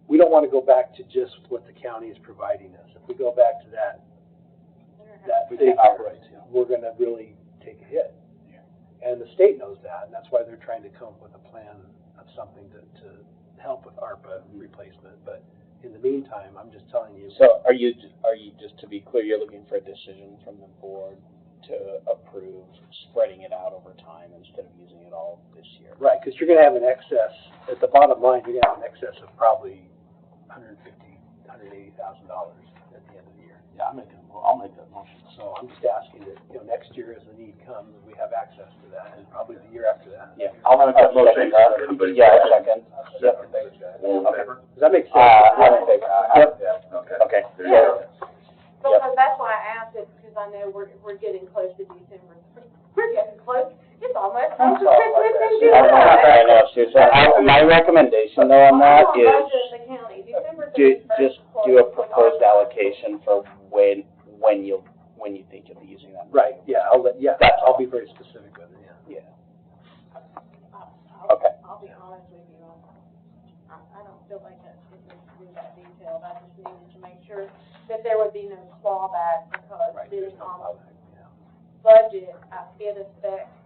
we don't want to go back to just what the county is providing us. If we go back to that We figure, can't operate, yeah. we're gonna really take a hit. And the state knows that, and that's why they're trying to come up with a plan of something to help with ARPA replacement. But in the meantime, I'm just telling you. So are you, just to be clear, you're looking for a decision from the board to approve spreading it out over time instead of using it all this year? Right, because you're gonna have an excess, at the bottom line, you're gonna have an excess of probably $180,000 at the end of the year. Yeah, I'll make that motion. So I'm just asking that, next year as the need comes, we have access to that, and probably the year after that. Yeah. I'll make that motion. Everybody- Yeah, second. Yep. All in favor? Does that make sense? I'm in favor. Yep. Yeah, okay. Okay. There you go. Because that's why I asked it, because I know we're getting close to December. We're getting close, it's almost close to Christmas in July. I know, Susan. My recommendation though on that I is don't budget the county, December just do a proposed allocation for when you think you'll be using that. Right, yeah, I'll be very specific with it, yeah. Okay. I'll be honest with you, I don't feel like that it needs to be that detailed, I just needed to make sure that there would be no clawback, because Right, sitting there's no on problem, yeah. budget, it affects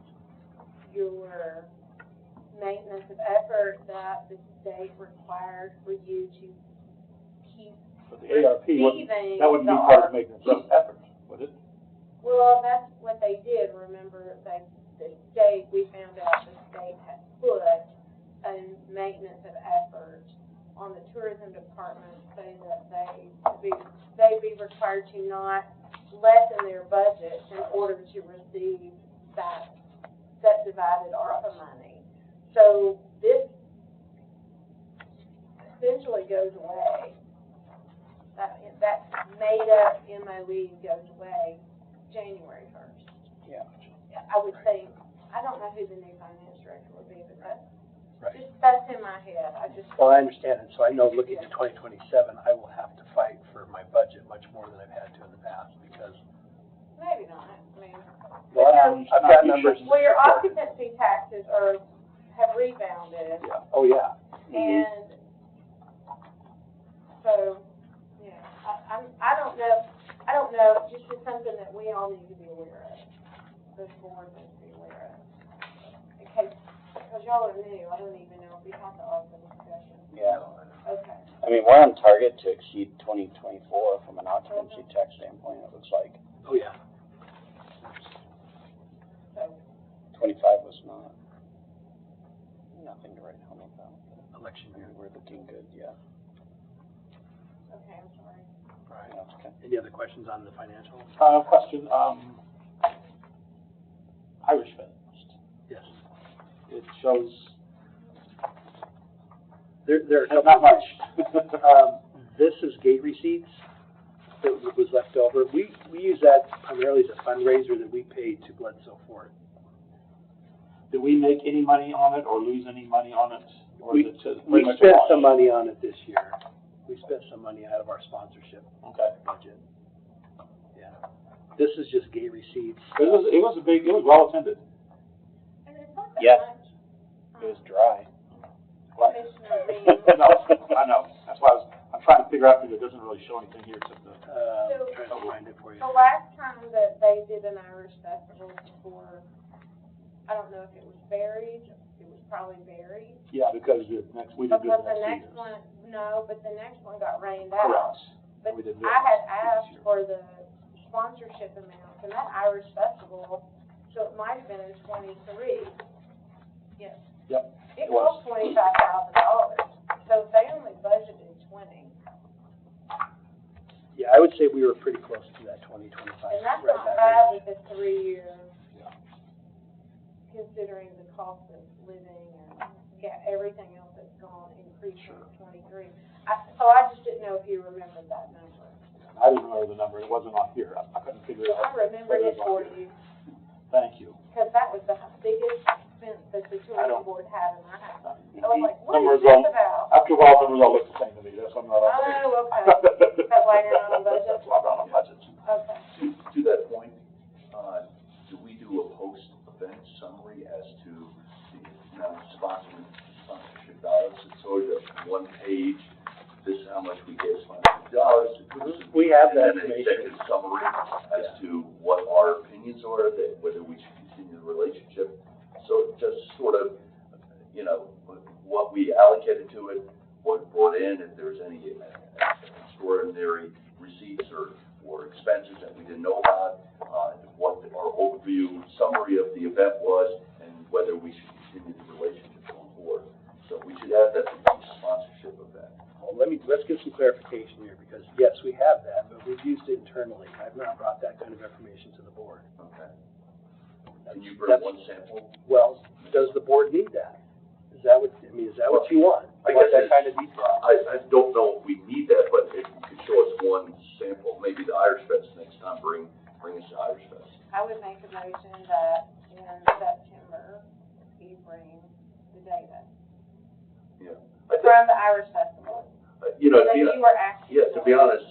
your maintenance of effort that the state required for you to keep But the ARP, receiving that wouldn't be the part of ARP. making some effort, would it? Well, that's what they did, remember, the state, we found out the state had put a maintenance of effort on the tourism department, saying that they'd be required to not lessen their budget in order to receive that divided ARPA money. So this essentially goes away. That made-up MOE goes away January 1st. Yeah. I would think, I don't know who the new finance director would be, but Right. that's in my head. Well, I understand, and so I know looking to 2027, I will have to fight for my budget much more than I've had to in the past, because. Maybe not, I mean. Well, I've got numbers. Well, your occupancy taxes have rebounded, Yeah. Oh, yeah. and so, yeah, I don't know, it's just something that we all need to be aware of. This board needs to be aware of. In case, because y'all are new, I don't even know if we have to have the discussion. Yeah. Okay. I mean, we're on target to exceed 2024 from an occupancy tax standpoint, it looks like. Oh, yeah. So, 25 was not, nothing to write home about. Election year. We're looking good, yeah. okay, I'm sorry. Right. That's okay. Any other questions on the financials? Question, Irish Fest. Yes. It shows There are a couple. not much. This is gate receipts. that was left over, we use that primarily as a fundraiser that we pay to Blood So Forth. Did we make any money on it or lose any money on it? Or We is it just we pretty much a spent wash? some money on it this year. We spent some money out of our sponsorship Okay. budget. Yeah. This is just gate receipts. It was well attended. And it's not that Yes. much. It was dry. Commissioner Reed. No, I know. That's why I'm trying to figure out because it doesn't really show anything here except the. I'm trying to find it for you. The last time that they did an Irish festival before, I don't know if it was buried, it was probably buried. Yeah, because we did Because this the next next season. one, no, but the next one got rained out. Correct. But We did I had this asked year. for the sponsorship amounts, and that Irish festival, so it might have been in 23. Yes. Yep, It it was. cost $25,000, so if they only budgeted 20, Yeah, I would say we were pretty close to that 2025. and that's right not back bad range. with a 3-year, Yeah. considering the cost of living and everything else that's gone, increased from 23. So I just didn't know if you remembered that number. I didn't remember the number. It wasn't on here. I couldn't figure it out. I remembered it for you, Thank you. because that was the biggest expense that the I tourism don't- board had in my house. I was like, what Numbers is this all- about? After a while, numbers all look the same to me. That's why I'm not on. Oh, okay. That's why you're not on budget? That's why I'm not on budget. Okay. To that point, do we do a post-event summary as to the amount of sponsorship dollars? It's sort of one page, this is how much we get sponsorship dollars. We have that And then an information. executive summary as to what our opinions are, that whether we should continue the relationship. So just sort of, what we allocated to it, what brought in, if there's any extraordinary receipts or expenses that we didn't know about, what our overview summary of the event was, and whether we should continue the relationship going forward. So we should have that sponsorship event. Well, let's get some clarification here, because yes, we have that, but we've used it internally. I've not brought that kind of information to the board. Okay. Can you bring one sample? Well, does the board need that? Is that what you want? I You want guess that kind of detail? I don't know if we need that, but if you could show us one sample, maybe the Irish Fest next time, bring us the Irish Fest. I would make a motion that in September, you bring the data Yeah. from the Irish Festival. To That be, you were asking. yeah, to be honest,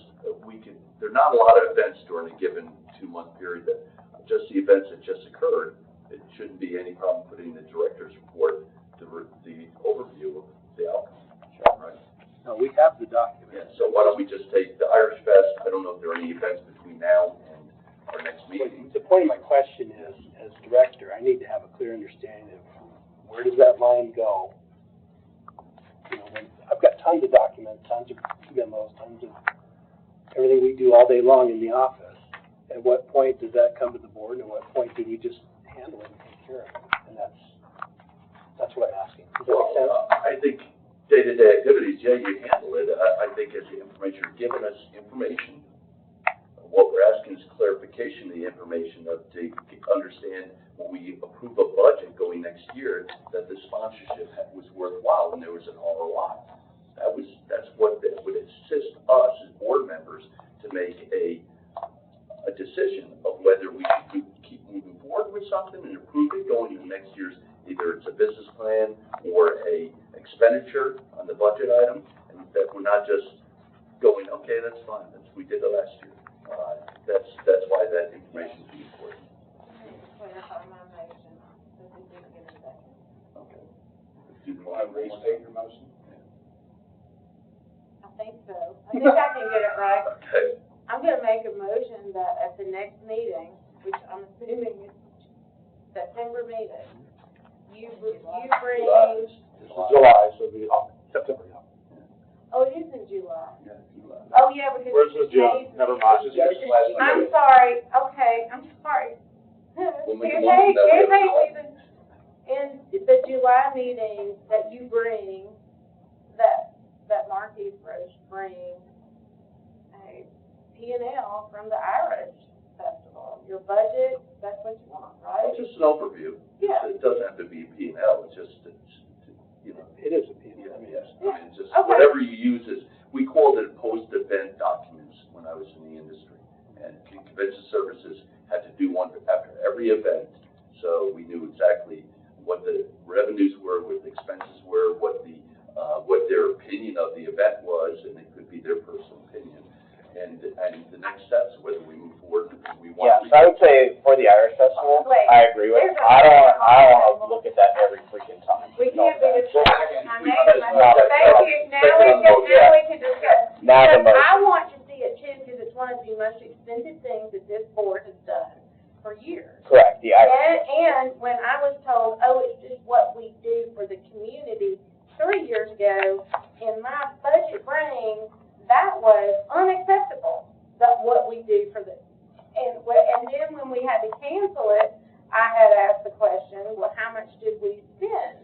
there are not a lot of events during a given 2-month period that, just the events that just occurred, it shouldn't be any problem putting the director's report, the overview of the outcome. Right? No, we have the document. Yeah, so why don't we just take the Irish Fest, I don't know if there are any events between now and our next meeting. The point of my question is, as director, I need to have a clear understanding of where does that line go? I've got tons of documents, tons of memos, tons of everything we do all day long in the office. At what point does that come to the board, and at what point do we just handle it and take care of it? And that's what I'm asking. Does that make sense? I think day-to-day activities, yeah, you handle it. I think as the information, you're giving us information. What we're asking is clarification of the information to understand when we approve a budget going next year, that the sponsorship was worthwhile and there was an ROI. That's what would assist us as board members to make a decision of whether we should keep moving forward with something and approve it going into next year's, either it's a business plan or a expenditure on the budget item, and that we're not just going, okay, that's fine, we did it last year. That's why that information is important. Clarify my motion, so we didn't get a second. Okay. Do you want to restate your motion? I think so. I think I can get it right. Okay. I'm gonna make a motion that at the next meeting, which I'm assuming is September meeting, you bring, This is July, so it'll be September, yeah. oh, it is in July. Yeah, July. Oh, yeah, because. Where's it's the June? May's Never meeting. mind. I'm sorry, okay, I'm sorry. We'll make a It motion that we may have- in the July meeting that you bring, that Marquis bring a P&L from the Irish Festival, your budget, that's what you want, right? It's just an overview. Yeah. It doesn't have to be P&L, it's just, It is a piece. yes. Yeah. It's just, Okay. whatever you use is, we called it post-event documents when I was artists in the industry. And the convention services had to do one after every event, so we knew exactly what the revenues were, what the expenses were, what their opinion of the event was, and it could be their personal opinion. And the next steps, whether we move forward, we want. Yeah, so I would say for the Irish Festival, Wait, I agree with. I don't want to look at that every freaking time. We No can't be offense. discussing. I made a Not mistake. Thank you. Now we can discuss. Now the Because motion. I want to see it too, because it's one of the most expensive things that this board has done for years. Correct, the Irish. And when I was told, oh, it's just what we do for the community 3 years ago, in my budget brain, that was unacceptable, that what we do for the, and then when we had to cancel it, I had asked the question, well, how much did we spend?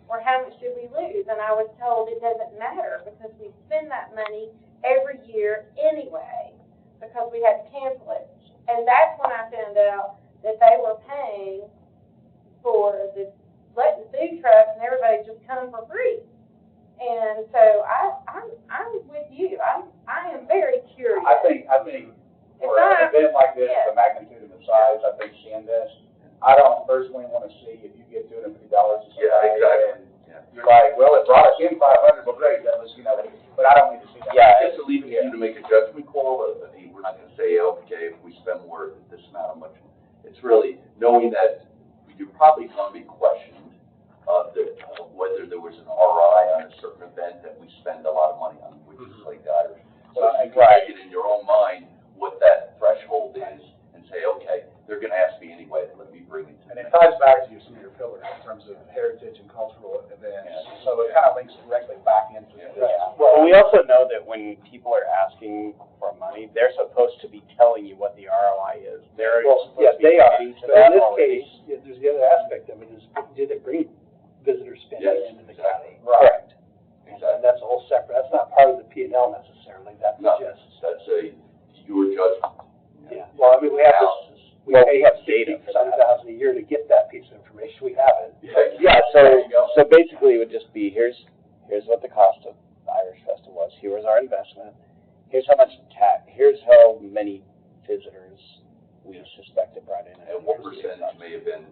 Or how much did we lose? And I was told it doesn't matter, because we spend that money every year anyway, because we had to cancel it. And that's when I found out that they were paying for letting food trucks and everybody just come for free. And so I'm with you. I am very curious. I think for an event like this, yeah. the magnitude and the size, I think seeing this, I don't personally want to see if you get $250 to somebody. Yeah, exactly. And you're like, well, it brought us in 500, well, great, that was, but I don't need to see that. Yeah, It's just leaving you to make a judgment call. We're not going to say, okay, if we spend more this amount of money. It's really knowing that you're probably going to be questioned whether there was an ROI on a certain event that we spend a lot of money on, which is like the Irish. So you can take it in your own mind what that threshold is and say, okay, they're going to ask me anyway, let me bring it to And them. it ties back to some of your pillars in terms of heritage and cultural events. Yeah. So it kind of links directly back into Yeah. this. Well, we also know that when people are asking for money, they're supposed to be telling you what the ROI is. They're Well, supposed yeah, to be they are, committing to but in that this already. case, there's the other aspect of it is, did it bring visitor spending Yes, into the exactly. county? Correct. And that's a whole separate, that's not part of the P and L necessarily, that's No, just, that's your judgment. yeah. Well, I mean, we have this, we Well, pay we have data for that. $60,000 a year to get that piece of information, we have it. Yeah, so basically it would just be, here's what the cost of the Irish Festival was, here was our investment, here's how much here's how many visitors we suspect it brought in. And what percentage may have been.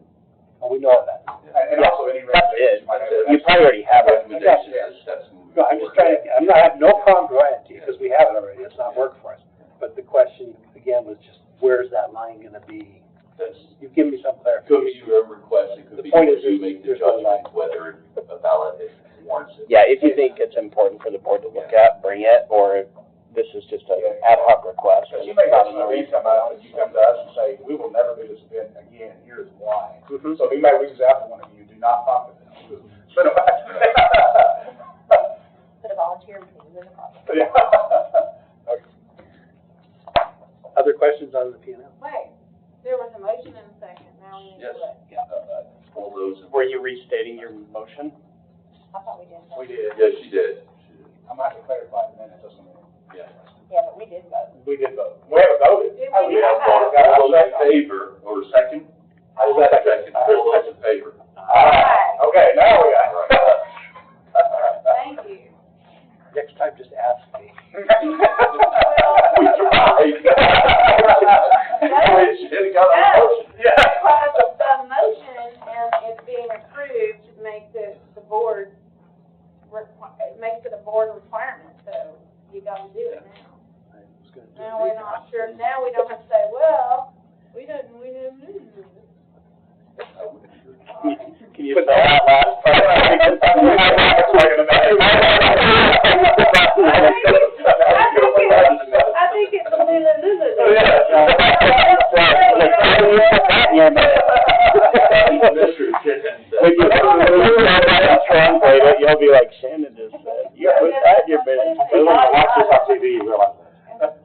Well, we know that. And also any That's recommendations it. you might have. You probably already have it. Recommendations and steps moving No, I'm just forward. trying to, I have no problem providing it to you, because we have it already, it's not work for us. But the question, again, was just, where's that line gonna be? That's, You've given me some could clarification. be your request, it could The be point that is you there's- make the there's no judgment line. whether a ballot warrants it. Yeah, if you think it's important for the board to look at, bring it, or if this is just an ad hoc request. Because you may have some income out, and you come to us and say, we will never do this event again, here's why. Mhm. So we may reach out to one of you, do not talk to them. Send them back. Put a volunteer meeting in the process. Yeah. Other questions on the P and L? Wait, there was a motion and a second, now we need Yes. to vote. All those. Were you restating your motion? I thought we did. We did. Yes, she did. I'm gonna have to clarify in a minute, doesn't it? Yeah. Yeah, but we did vote. We did vote. We haven't voted. Did Oh, we yeah. vote? All those in favor, or second? Second, all those in favor. Aye. Okay, now we got it. Thank you. Next time, just ask me. We tried. We should've got a motion. Because the motion and it being approved makes it the board, it makes it a board requirement, so you gotta do it now. I was gonna do Now it. we're not sure, now we don't have to say, well, we didn't. Can you spell that last I think it's a When you translate it, you'll be like, Shannon just said, you put that in your minute. Watch this on TV, you realize that.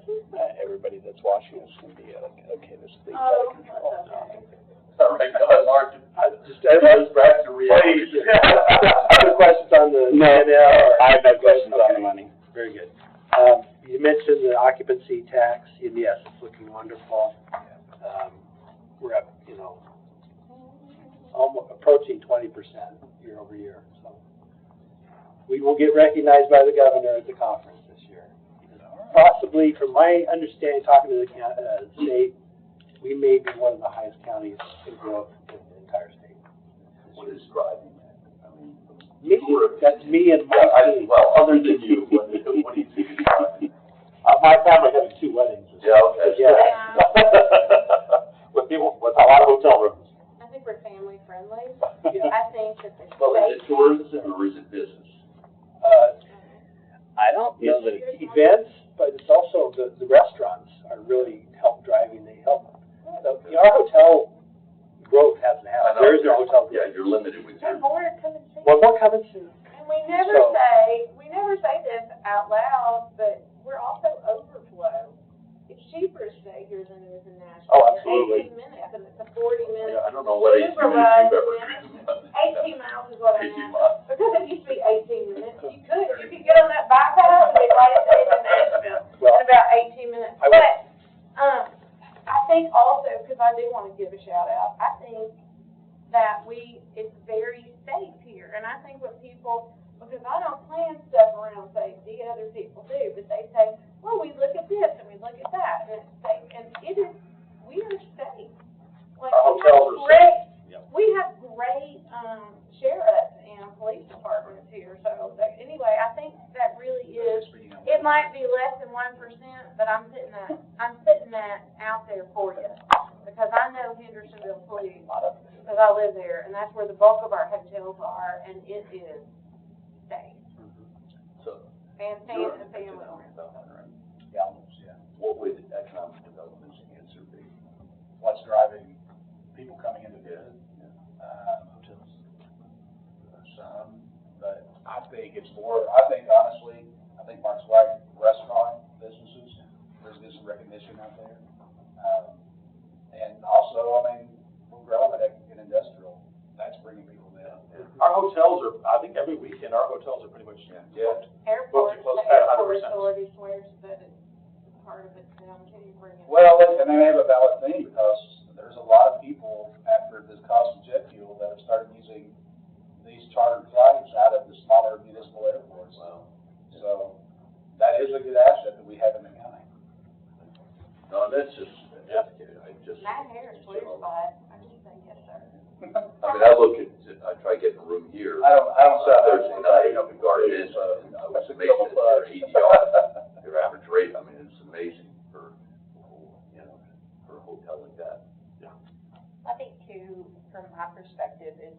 Everybody that's watching this can be like, okay, this thing's Oh, out of control. All right, go ahead, Mark. Just Goes back to reality. Other questions on the No, P&L? I have no questions on the Okay. money. Very good. You mentioned the occupancy tax, and yes, it's looking wonderful. We're up, almost approaching 20% year over year, so. We will get recognized by the governor at the conference this year. possibly, from my understanding, talking to the state, we may be one of the highest counties in growth in the entire state. What is driving that? I mean, Me, that's me and my team. well, other than you, what do you think is driving? My family has 2 weddings. Yeah, okay. Yeah. With a lot of hotel rooms. I think we're family friendly. Yeah. I think that the Well, is it state. tourism or is it business? I don't know that It's events, but it's also the restaurants are really help driving. They help. Our hotel growth hasn't happened. There is no hotel growth. Yeah, you're limited with And your. more coming soon. One more coming soon. And we never So- say this out loud, but we're also overflow. It's cheaper to stay here than it is in Nashville. Oh, absolutely. 18 minutes, and it's a 40-minute. Yeah, I don't know what 18 Uber minutes ride. you've ever driven. 18 miles is what I 18 meant. miles. Because it used to be 18 minutes. You could get on that bypass and be right at the end of Nashville Well, in about 18 minutes. I will- But, I think also, because I do want to give a shout out, I think that it's very safe here. And I think what people, because I don't plan stuff around safety, other people do, but they say, well, we look at this and we look at that, and it's safe. And we are safe. Like, Our we hotels have are great, Yep. we have great, sheriffs and police departments here. So, anyway, I think that really is, it might be less than 1%, but I'm putting that out there for you. Because I know Hendersonville Police, because I live there, and that's where the bulk of our hotels are, and it is safe. So, And you're family, an family. economic development, right? Yeah, almost, yeah. What would economic development's answer be? What's driving people coming into visit? Hotels. Some, but I think it's more, honestly, Mark's right, restaurant businesses, there's some recognition out there. And also, we're growing in industrial, that's bringing people in. Our hotels are, I think every weekend, our hotels are pretty much, booked. Airport, close the to airport 100%. authority swears that it's part of it, can you bring it? Well, and they have a valid thing, because there's a lot of people, after the cost of jet fuel, that have started using these chartered flights out of the smaller municipal airports. Wow. So, that is a good asset that we have in the county. No, that's just, Matt Harris swears by it, I just say yes, sir. I mean, I try getting a room here. I don't. Thursday night up in Garden, and I was amazed at their ADR, their average rate. I mean, it's amazing for a hotel like that. I think too, from my perspective, is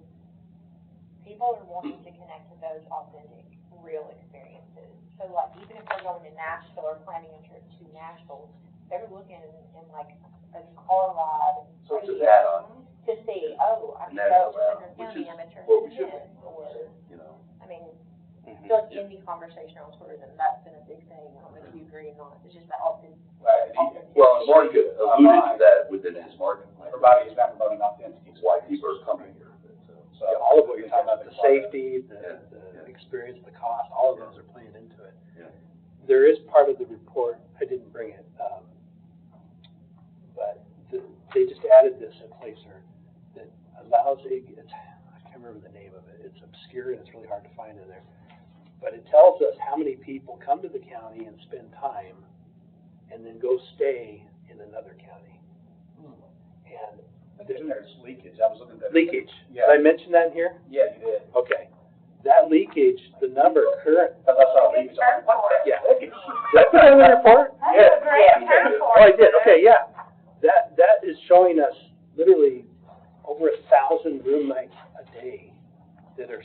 people are wanting to connect to those authentic, real experiences. So like, even if they're going to Nashville or planning a trip to Nashville, they're looking in like a car ride. So it's an add-on. To see, oh, I can National go to Sumner add-on, which County, is I'm interested what we in should this, or, I mean, I feel like any conversational tourism, that's been a big thing, I don't know if you agree or not, it's just the authentic. Well, and Mark alluded to that within his market plan. Everybody is not promoting authenticity. It's why people are coming here. So all of what you're talking about, The safety, the experience, the cost, all of those are playing into it. Yeah. There is part of the report, I didn't bring it, but they just added this in Placer that allows I can't remember the name of it, it's obscure and it's really hard to find in there. But it tells us how many people come to the county and spend time and then go stay in another county. And there's leakage, I was looking at that. leakage, Yeah. did I mention that in here? Yeah, you did. Okay, that leakage, the number current, Because I saw leakage, I'm like, what's that? yeah. Did I put that in the report? That's a great term for Oh, I it. did, okay, yeah. That is showing us literally over 1,000 room nights a day that are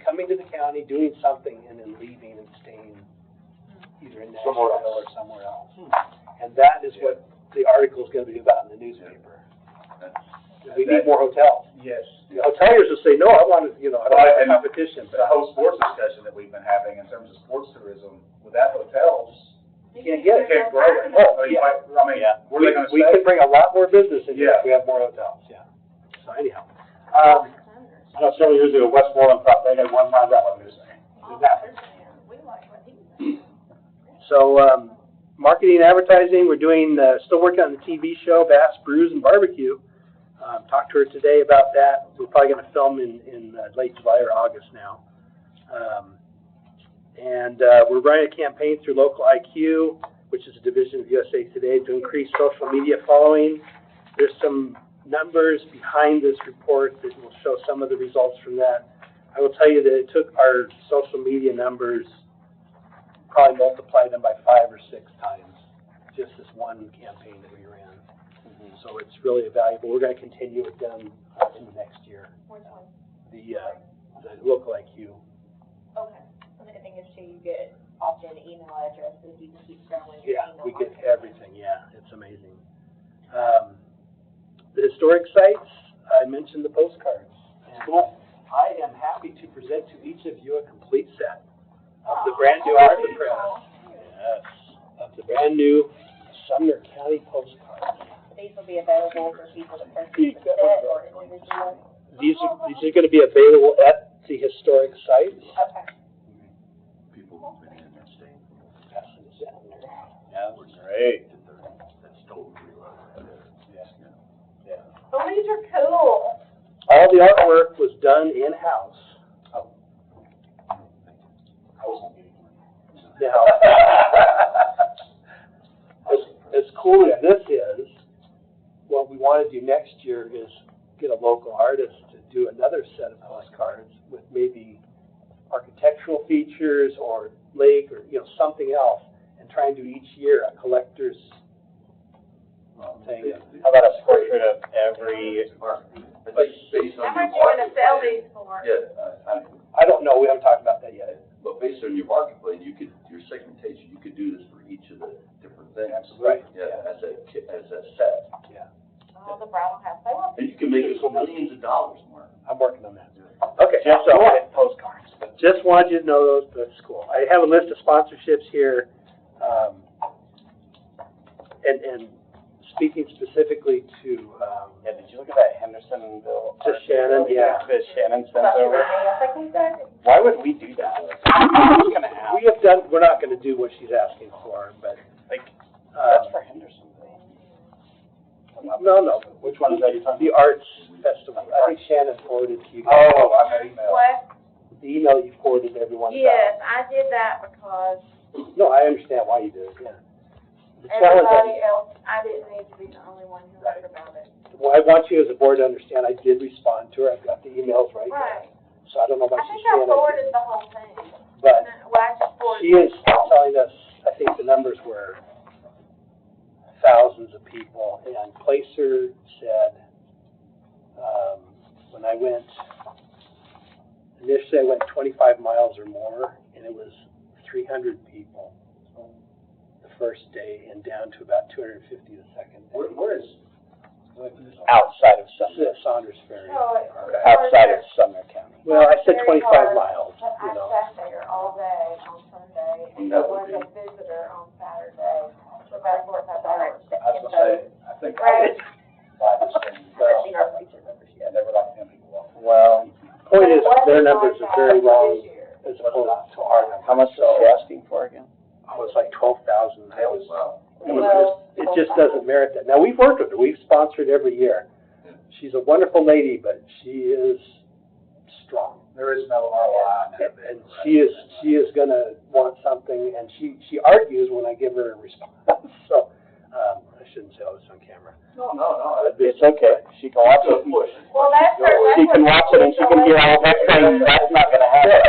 coming to the county, doing something, and then leaving and staying either in Nashville or somewhere else. And that is what the article is gonna be about in the newspaper. We need more hotels. Yes. The hoteliers will say, no, I want to, I don't want competition, The but whole sports discussion that we've been having in terms of sports tourism, without hotels, you can't get you it. can't grow it. Oh, So you yeah. might, where are they gonna We stay? can bring a lot more business in here Yeah. if we have more hotels, yeah. So anyhow, Several years ago, Westmoreland thought they had one mind, that one was saying. We like what he said. so, marketing and advertising, we're doing, still working on the TV show, Bass, Brews, and Barbecue. Talked to her today about that. We're probably gonna film in late July or August now. And we're running a campaign through Local IQ, which is a division of USA Today, to increase social media following. There's some numbers behind this report that will show some of the results from that. I will tell you that it took our social media numbers, probably multiplied them by 5 or 6 times, just this one campaign that we ran. So it's really valuable. We're going to continue it in the next year. Which one? The local IQ. Okay. And the thing is too, you get often email addresses, you can keep scrolling your Yeah, email. we get everything. Yeah, it's amazing. The historic sites, I mentioned the postcards. And I am happy to present to each of you a complete set of the brand new Art of the Press. Yes, of the brand new Sumner County postcards. These will be available for people to purchase the set or individual. These are going to be available at the historic sites. Okay. People moving in and staying. Yeah, great. That's totally right there. Yeah. Oh, these are cool. All the artwork was done in-house. Now, as cool as this is, what we want to do next year is get a local artist to do another set of postcards with maybe architectural features or lake or something else, and try and do each year a collector's thing. How about a portrait of every? I think based on How your much are you gonna market sell plan- these for? Yeah, I don't know. We haven't talked about that yet. but based on your market plan, your segmentation, you could do this for each of the different things. Right. Yeah, as a set. Yeah. Oh, the bridal house, they want. And you can make it for millions of dollars, Mark. I'm working on that. Okay. Just so with postcards. Just wanted you to know those. That's cool. I have a list of sponsorships here, and speaking specifically to Yeah, did you look at that Hendersonville? To Shannon, yeah. That Shannon sent That's over. I think we said. Why would we do that? I'm just gonna ask. we have done. We're not going to do what she's asking for, but Like, that's for Hendersonville. no. Which one is that you're talking The Arts Festival. I think Shannon forwarded to you guys. Oh, I got email. What? The email you forwarded to everyone. Yes, I did that because No, I understand why you did it. Yeah. The challenge. everybody else, I didn't need to be the only one who heard about it. Well, I want you as a board to understand. I did respond to her. I've got the emails right here. Right. So I don't know I about think you, I Shannon. forwarded the whole thing. But Well, I just forwarded. she is telling us, I think the numbers were thousands of people, and Placer said, when I went, initially I went 25 miles or more, and it was 300 people the first day, and down to about 250 the second day. Where is? Outside of This Sumner. is Saunders Ferry. So it- Outside of Sumner County. Well, I said Very 25 hard, miles, but you I know. sat there all day on Sunday, and That there would was a visitor on Saturday for about 45 hours. I was gonna say, I think I Right. would buy this thing. I've seen our picture numbers Yeah, they were like 10 people walking. Well, Point is, It wasn't their numbers like are very that wrong this year. as opposed to our numbers. how much is she asking for again? It was like 12,000. That was, Wow. it just doesn't merit that. Now, we've worked with her. We've sponsored every year. She's a wonderful lady, but she is strong. There is no ROI on that. And she is gonna want something, and she argues when I give her a response. So, I shouldn't say all this on camera. No. It's okay. She can watch it. Well, that's her. She can watch it and she can hear all that thing. That's not gonna happen.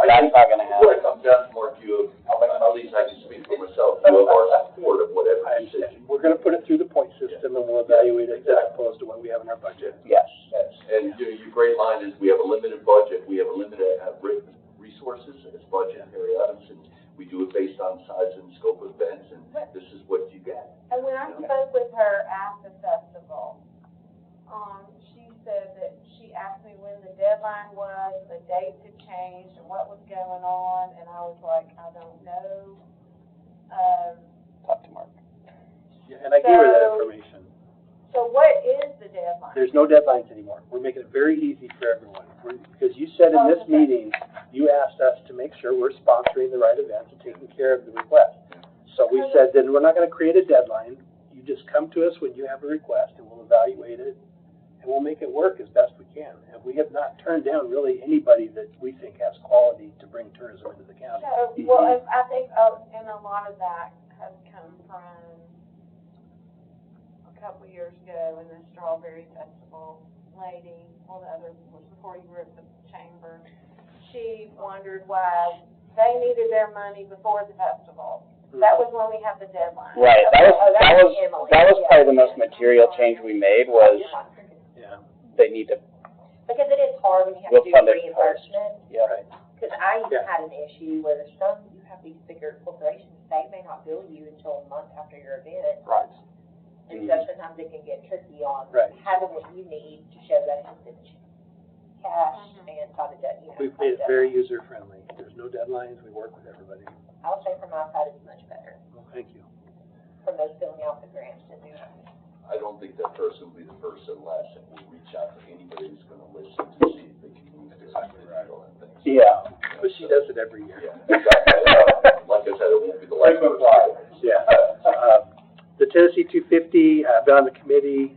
That's not gonna When it happen. comes down to Mark, you have, at least I can speak for myself, you have our support of whatever decision. We're gonna put it through the point system, and we'll evaluate it as opposed to what we have in our budget. Yes. And your great line is, we have a limited budget, we have a limited written resources, and it's budgetary items, and we do it based on size and scope of events, and this is what you get. And when I spoke with her at the festival, she said that she asked me when the deadline was, the dates had changed, and what was going on, and I was like, I don't know. Talk to Mark. Yeah, and I gave her that So- information. So what is the deadline? There's no deadlines anymore. We're making it very easy for everyone. Because you said in this Okay. meeting, you asked us to make sure we're sponsoring the right events and taking care of the request. So we said, then we're not gonna create a deadline. You just come to us when you have a request, and we'll evaluate it, and we'll make it work as best we can. And we have not turned down really anybody that we think has quality to bring tourism into the county. So, well, I think, in a lot of that has come from a couple years ago in the Strawberry Festival lady, well, the other was before you were at the chamber. She wondered why they needed their money before the festival. That was when we had the deadline. Right, Okay. that was probably the most material change we made was Yeah. they need to, Because it is hard when you have we'll to do fund it first. reimbursement. Yeah. Right. Because I even Yeah. had an issue where you have these bigger corporations, they may not bill you until a month after your event. Right. And so sometimes it can get tricky on Right. having what you need to show that it's cash and by the debt, We've made it very user-friendly. There's no deadlines. We work with everybody. I'll say from my side, it's much better Well, thank you. from those filling out the grants and doing it. I don't think that person will be the first and last that will reach out to anybody who's gonna listen to see if they can use this digital and things. Yeah. But she does it every year. Yeah, exactly. Like I said, it won't be the last person. Yeah. The Tennessee 250, I've been on the committee,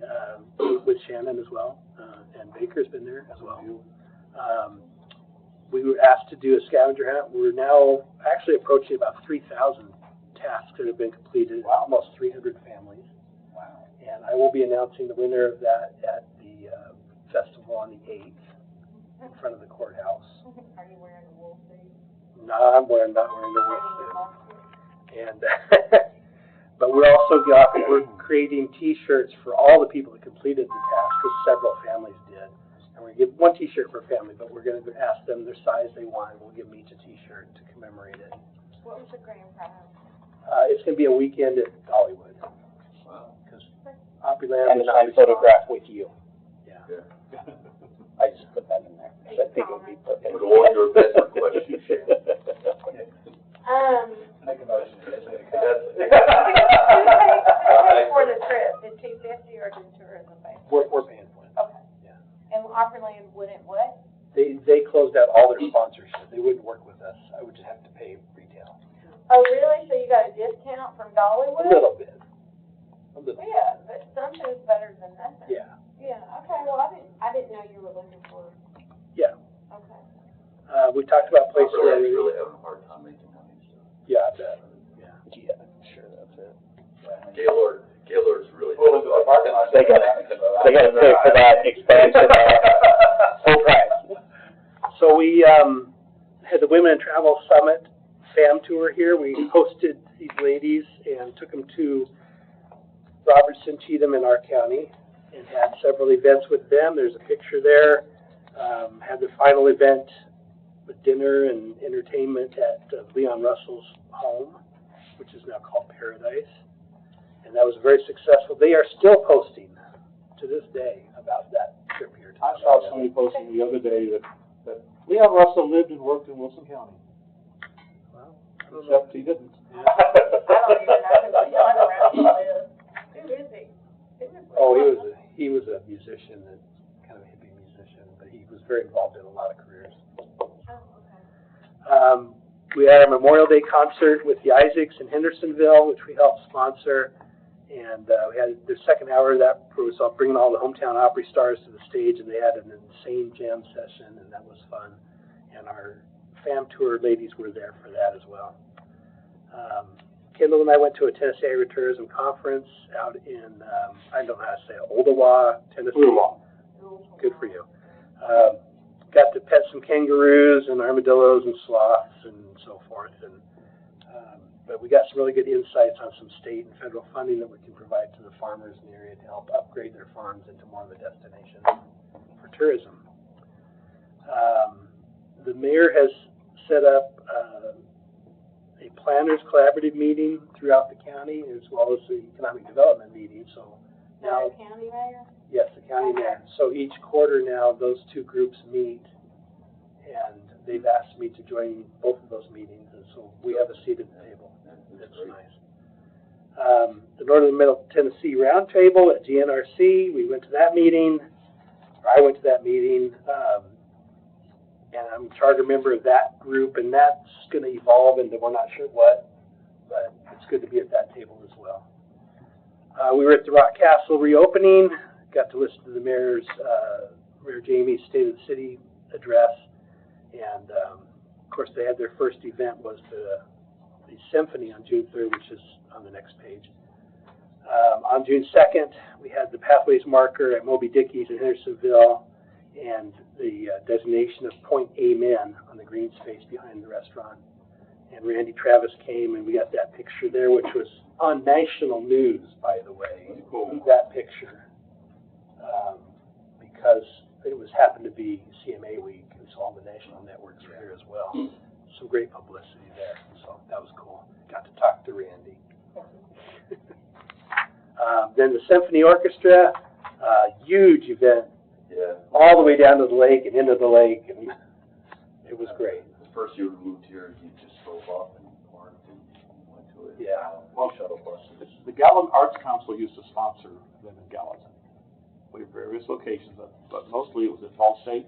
with Shannon as well, and Baker's been there as well. We were asked to do a scavenger hunt. We're now actually approaching about 3,000 tasks that have been completed, almost 300 families. Wow. And I will be announcing the winner of that at the festival on the 8th in front of the courthouse. Are you wearing a wool suit? No, I'm not wearing the wool suit. And, but we're creating T-shirts for all the people that completed the task, because several families did. And we're gonna give one T-shirt per family, but we're gonna ask them their size they want, and we'll give them each a T-shirt to commemorate it. What was the grand prize? It's gonna be a weekend at Dollywood. Wow. Because Opryland And will a not signed photograph with you. Yeah. I just put that in there. I think it would be perfect. With all your event requests, you should. Make a motion. Yes, make a Who comment. paid for the trip? Did 250 or did tourism pay? We're paying for it. Okay. Yeah. And Opryland wouldn't what? They closed out all their sponsorship. They wouldn't work with us. I would just have to pay retail. Oh, really? So you got a discount from Dollywood? A little bit. A little. Yeah, but something's better than nothing. Yeah. Yeah, okay, well, I didn't know you were looking for, Yeah. okay. We talked about places Really, already. really having a hard time making money, so. Yeah, I bet. Yeah. Yeah, I'm sure that's it. Gaylord's really. Well, into a parking lot. They got to pay for that expansion, full price. So we had the Women in Travel Summit FAM tour here. We hosted these ladies and took them to Robertson, Cheatham, in our county, and had several events with them. There's a picture there. Had the final event with dinner and entertainment at Leon Russell's home, which is now called Paradise. And that was very successful. They are still posting to this day about that trip here. I saw somebody posting the other day that Leon Russell lived and worked in Wilson County, Well, I don't know. except he didn't. I don't even know who Leon Russell is. Who is he? Oh, he was a musician, and kind of a hippie musician, but he was very involved in a lot of careers. Oh, okay. We had our Memorial Day concert with the Isaacs in Hendersonville, which we helped sponsor, and we had their second hour of that was bringing all the hometown Opry stars to the stage, and they had an insane jam session, and that was fun. And our FAM tour ladies were there for that as well. Kendall and I went to a Tennessee Agritourism conference out in, I don't know how to say it, Ottawa, Tennessee. Good for you. Got to pet some kangaroos and armadillos and sloths and so forth. And but we got some really good insights on some state and federal funding that we can provide to the farmers in the area to help upgrade their farms into more of a destination for tourism. The mayor has set up a planners collaborative meeting throughout the county, as well as the economic development meeting. So now, The county mayor? yes, the county mayor. So each quarter now, those two groups meet, and they've asked me to join both of those meetings, and so we have a seat at the table. That's nice. The Northern Middle Tennessee Roundtable at GNRC, we went to that meeting, or I went to that meeting, and I'm a charter member of that group, and that's going to evolve into we're not sure what, but it's good to be at that table as well. We were at the Rock Castle reopening, got to listen to the Mayor Jamie's State of the City address, and of course they had their first event was the Symphony on June 3rd, which is on the next page. On June 2nd, we had the Pathways marker at Moby Dickey's in Hendersonville, and the designation of Point Amen on the green space behind the restaurant. And Randy Travis came, and we got that picture there, which was on national news, by the way. Cool. That picture, because it was happened to be CMA week, and so all the national networks were here as well. Some great publicity there, so that was cool. Got to talk to Randy. Then the Symphony Orchestra, huge event, Yeah. all the way down to the lake and into the lake, and it was great. The first year we moved here, you just drove up and parked and went to it. Yeah. Well, shuttle buses. The Gallatin Arts Council used to sponsor them in Gallatin. We have various locations, but mostly it was at Ball State.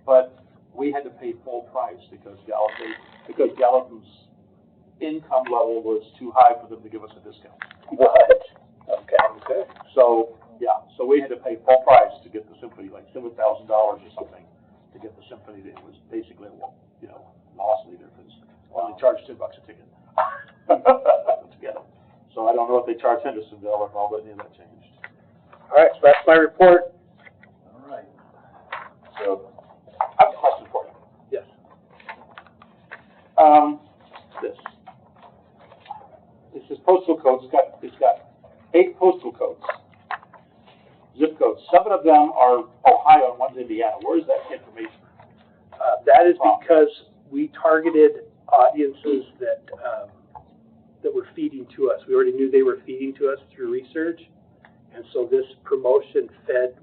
But we had to pay full price because Gallatin's income level was too high for them to give us a discount. What? Okay. So, yeah, so we had to pay full price to get the symphony, like $7,000 or something, to get the symphony. It was basically, you know, loss leader, because they charged $10 a ticket to get it. So I don't know if they charged Hendersonville or if all any of that changed. All right, so that's my report. All right. So, I have a question for you. Yes. This is postal codes. It's got 8 postal codes, zip codes. 7 of them are Ohio and one's Indiana. Where is that information? That is because we targeted audiences that were feeding to us. We already knew they were feeding to us through research, and so this promotion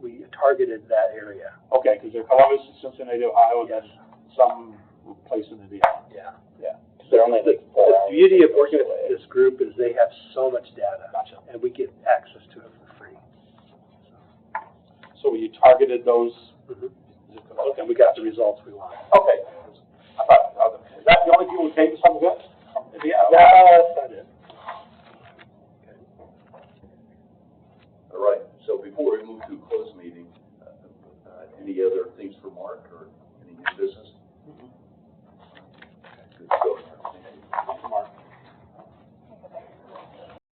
we targeted that area. Okay, because they're Columbus, Cincinnati, Ohio, and then some place in Indiana. Yeah. Yeah. They're only like 4 The hours beauty of working away. with this group is they have so much data, and we get access to it for free. So you targeted those Mhm. zip codes. And we got the results we wanted. Okay. I thought, is that the only people who came to some events from Indiana? No, that's not it. all right, so before we move to a closed meeting, any other things for Mark or any new business? Mhm.